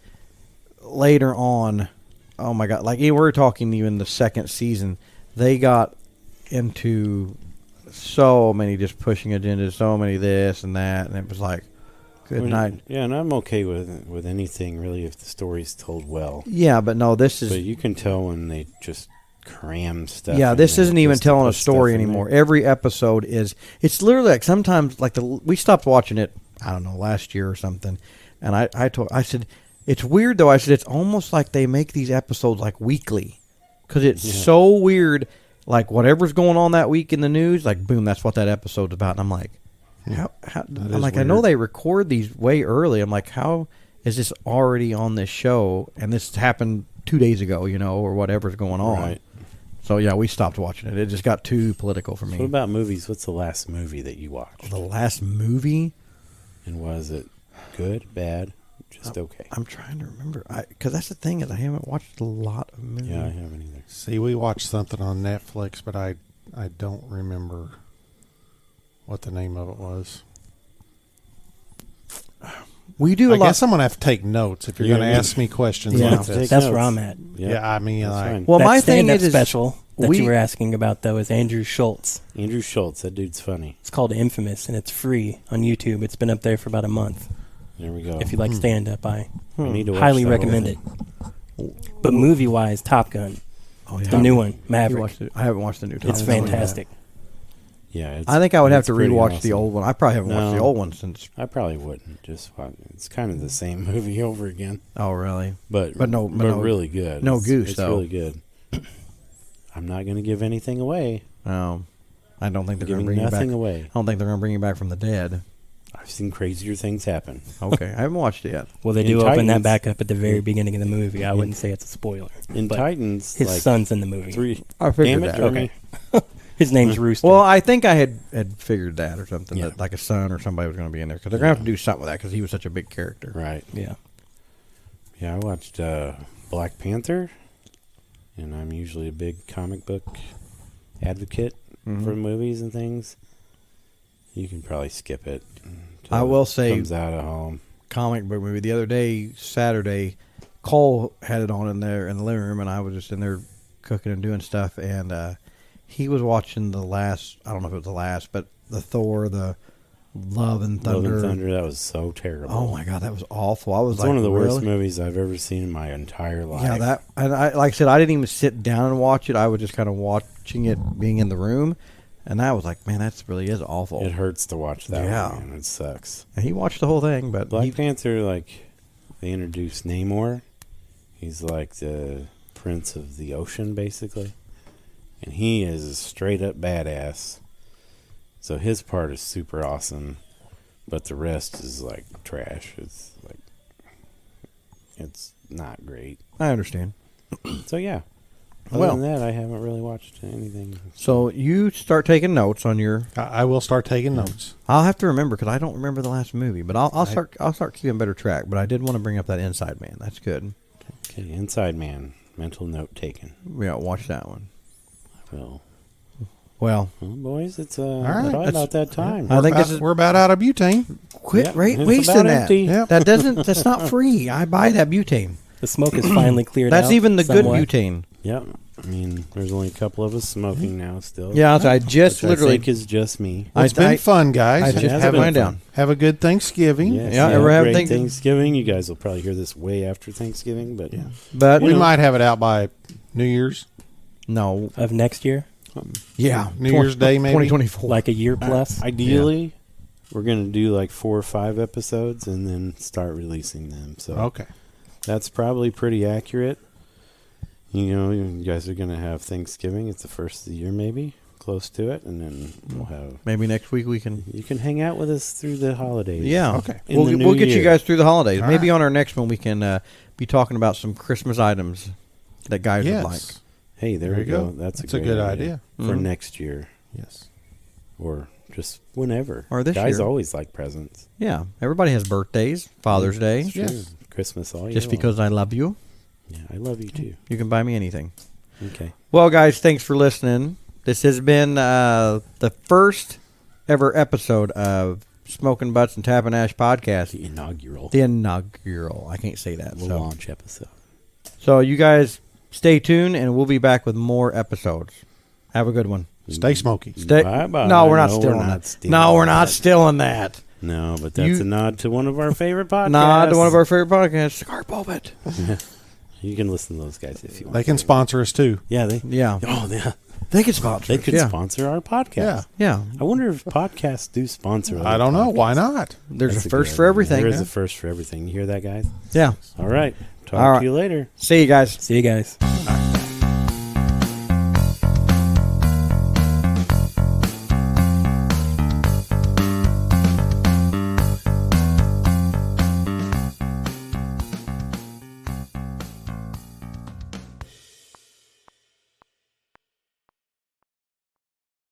later on, oh my God! Like we're talking even the second season, they got into so many just pushing agendas, so many this and that, and it was like, good night. Yeah, and I'm okay with anything really if the story's told well. Yeah, but no, this is But you can tell when they just cram stuff. yeah, in this there isn't even just to telling a put story stuff in anymore. there. Every episode it's literally like sometimes like we stopped watching it, I don't know, last year or something. And I said, it's weird though. I said, it's almost like they make these episodes like weekly because it's so weird. Like whatever's going on that week in the news, like boom, that's what that episode's about. And I'm like, how I'm like, I know weird. they record these way early. I'm like, how is this already on this show? And this happened 2 days ago, or whatever's going on. Right. So yeah, we stopped watching it. It just got too political for me. What about movies? What's the last movie that you watched? The last movie? And was it good, bad, just okay? I'm trying to remember. Because that's the thing is I haven't watched a lot of movies. Yeah, I haven't either. See, we watched something on Netflix, but I don't remember what the name of it was. We do a I lot. guess I'm gonna have to take notes if you're Yeah, gonna yeah. ask me questions Yeah. like this. That's where I'm at. Yeah, I mean, That's like, fine. Well, that my thing stand-up is special that we- you were asking about, though, is Andrew Schultz. Andrew Schultz, that dude's funny. It's called Infamous, and it's free on YouTube. It's been up there for about a month. There we go. If you like stand-up, I I need to watch highly that recommend it. whole But movie-wise, Top Gun, Oh, yeah. the new one, You Maverick. watched it? I haven't watched the new. It's Top Gun. fantastic. thing. Yeah, it's, I think I would have it's to pretty rewatch the awesome. old one. I probably haven't watched the No. old one since. I probably wouldn't. It's kind of the same movie over again, Oh, really? but no- really good. no It's- goose, it's though. really good. I'm not going to give anything away. I don't think they're going to Giving bring you back. nothing away. I don't think they're going to bring you back from the dead. I've seen crazier things happen. Okay, I haven't watched it yet. Well, they In do open that Titans- back up at the very beginning of the movie. I wouldn't say it's a spoiler. In But Titans, his like son's in the movie. I figured Damn it, that. Jeremy. His name's Rooster. Well, I think I had figured that or something Yeah. that like a son or somebody was going to be in there because they're going to have to do something with that because he was such a big character. Right. yeah. Yeah, I watched Black Panther, and I'm usually a big comic book advocate Mhm. for movies and things. You can probably skip it. I until will it say- comes out of home. Comic book movie. The other day, Saturday, Cole had it on in there in the living room, and I was just in there cooking and doing stuff, and he was watching the last. I don't know if it was the last, but the Thor, the Love and Thunder. Love and Thunder, that was so terrible. Oh my God, that was awful. I was It's like, one of the worst really? movies I've ever seen in my entire life. Yeah, that. And I, like I said, I didn't even sit down and watch it. I was just kind of watching it, being in the room, and I was like, man, that really is awful. It hurts to watch that Yeah. one, man. It sucks. And he watched the whole thing, but Black Panther, like, they introduced Namor. He's like the prince of the ocean, basically. And he is a straight up badass. So his part is super awesome. But the rest is like trash. It's like, it's not great. I understand. So yeah. Other Well- than that, I haven't really watched anything. So you start taking notes on your. I will start taking notes. I'll have to remember because I don't remember the last movie, but I'll start keeping better track. But I did want to bring up that Inside Man. That's good. Okay, Inside Man. Mental note taken. Yeah, watch that one. Well, Well, boys, it's right, probably about that time. I think this is We're about out of butane. quit Yep, right it's wasting about that. empty. Yep. That doesn't. That's not free. I buy that butane. The smoke is finally cleared out. That's even the somewhat. good butane. Yep. I mean, there's only a couple of us smoking now still. Yeah, I just Which literally. I think is just me. It's been fun, guys. I just has have been mine fun. down. Have a good Thanksgiving. Yes, Yeah, ever have great Thanksgiving? Thanksgiving. You guys will probably hear this way after Thanksgiving, but But We know. might have it out by New Year's, no. Of next year, Yeah, New Year's Day, maybe. 2024. like a year plus. ideally, we're going to do like 4 or 5 episodes and then start releasing them. So Okay. that's probably pretty accurate. You know, you guys are going to have Thanksgiving. It's the first of the year, maybe close to it, and then we'll have. Maybe next week we can. You can hang out with us through the holidays. Yeah. Okay. In We'll the new we'll get you year. guys through the holidays. All Maybe right. on our next one we can be talking about some Christmas items that guys Yes. would like. Hey, there There we you go. go. That's a a great good idea. for Mhm. next year, Yes. or just whenever. Or this Guys year. always like presents. Yeah, everybody has birthdays, Father's Day. It's Yes. true. Christmas all year Just long. because I love you, Yeah, I love you too. you can buy me anything. Okay. Well, guys, thanks for listening. This has been the first ever episode of Smoking Butts and Tappin' Ash podcast. The inaugural. The inaugural. I can't say that. The So. launch episode. So you guys stay tuned, and we'll be back with more episodes. Have a good one. Stay smoky. Stay. Bye-bye. No, we're not No, stealing we're that. not stealing No, we're that. not stealing that. No, but that's You- a nod to one of our favorite podcasts. Nod to one of our favorite podcasts, Cigar Pulpit. You can listen to those guys if you want. They can sponsor us too. Yeah, they. Yeah, Oh, yeah. they could sponsor. They us, could yeah. sponsor our podcast. Yeah. Yeah, I wonder if podcasts do sponsor. I other don't know. podcasts. Why not? there's That's a a first good for idea. everything. There is Yeah. a first for everything. You hear that, guys? Yeah. All right. Talk All right. to you later. See you guys. See you guys. All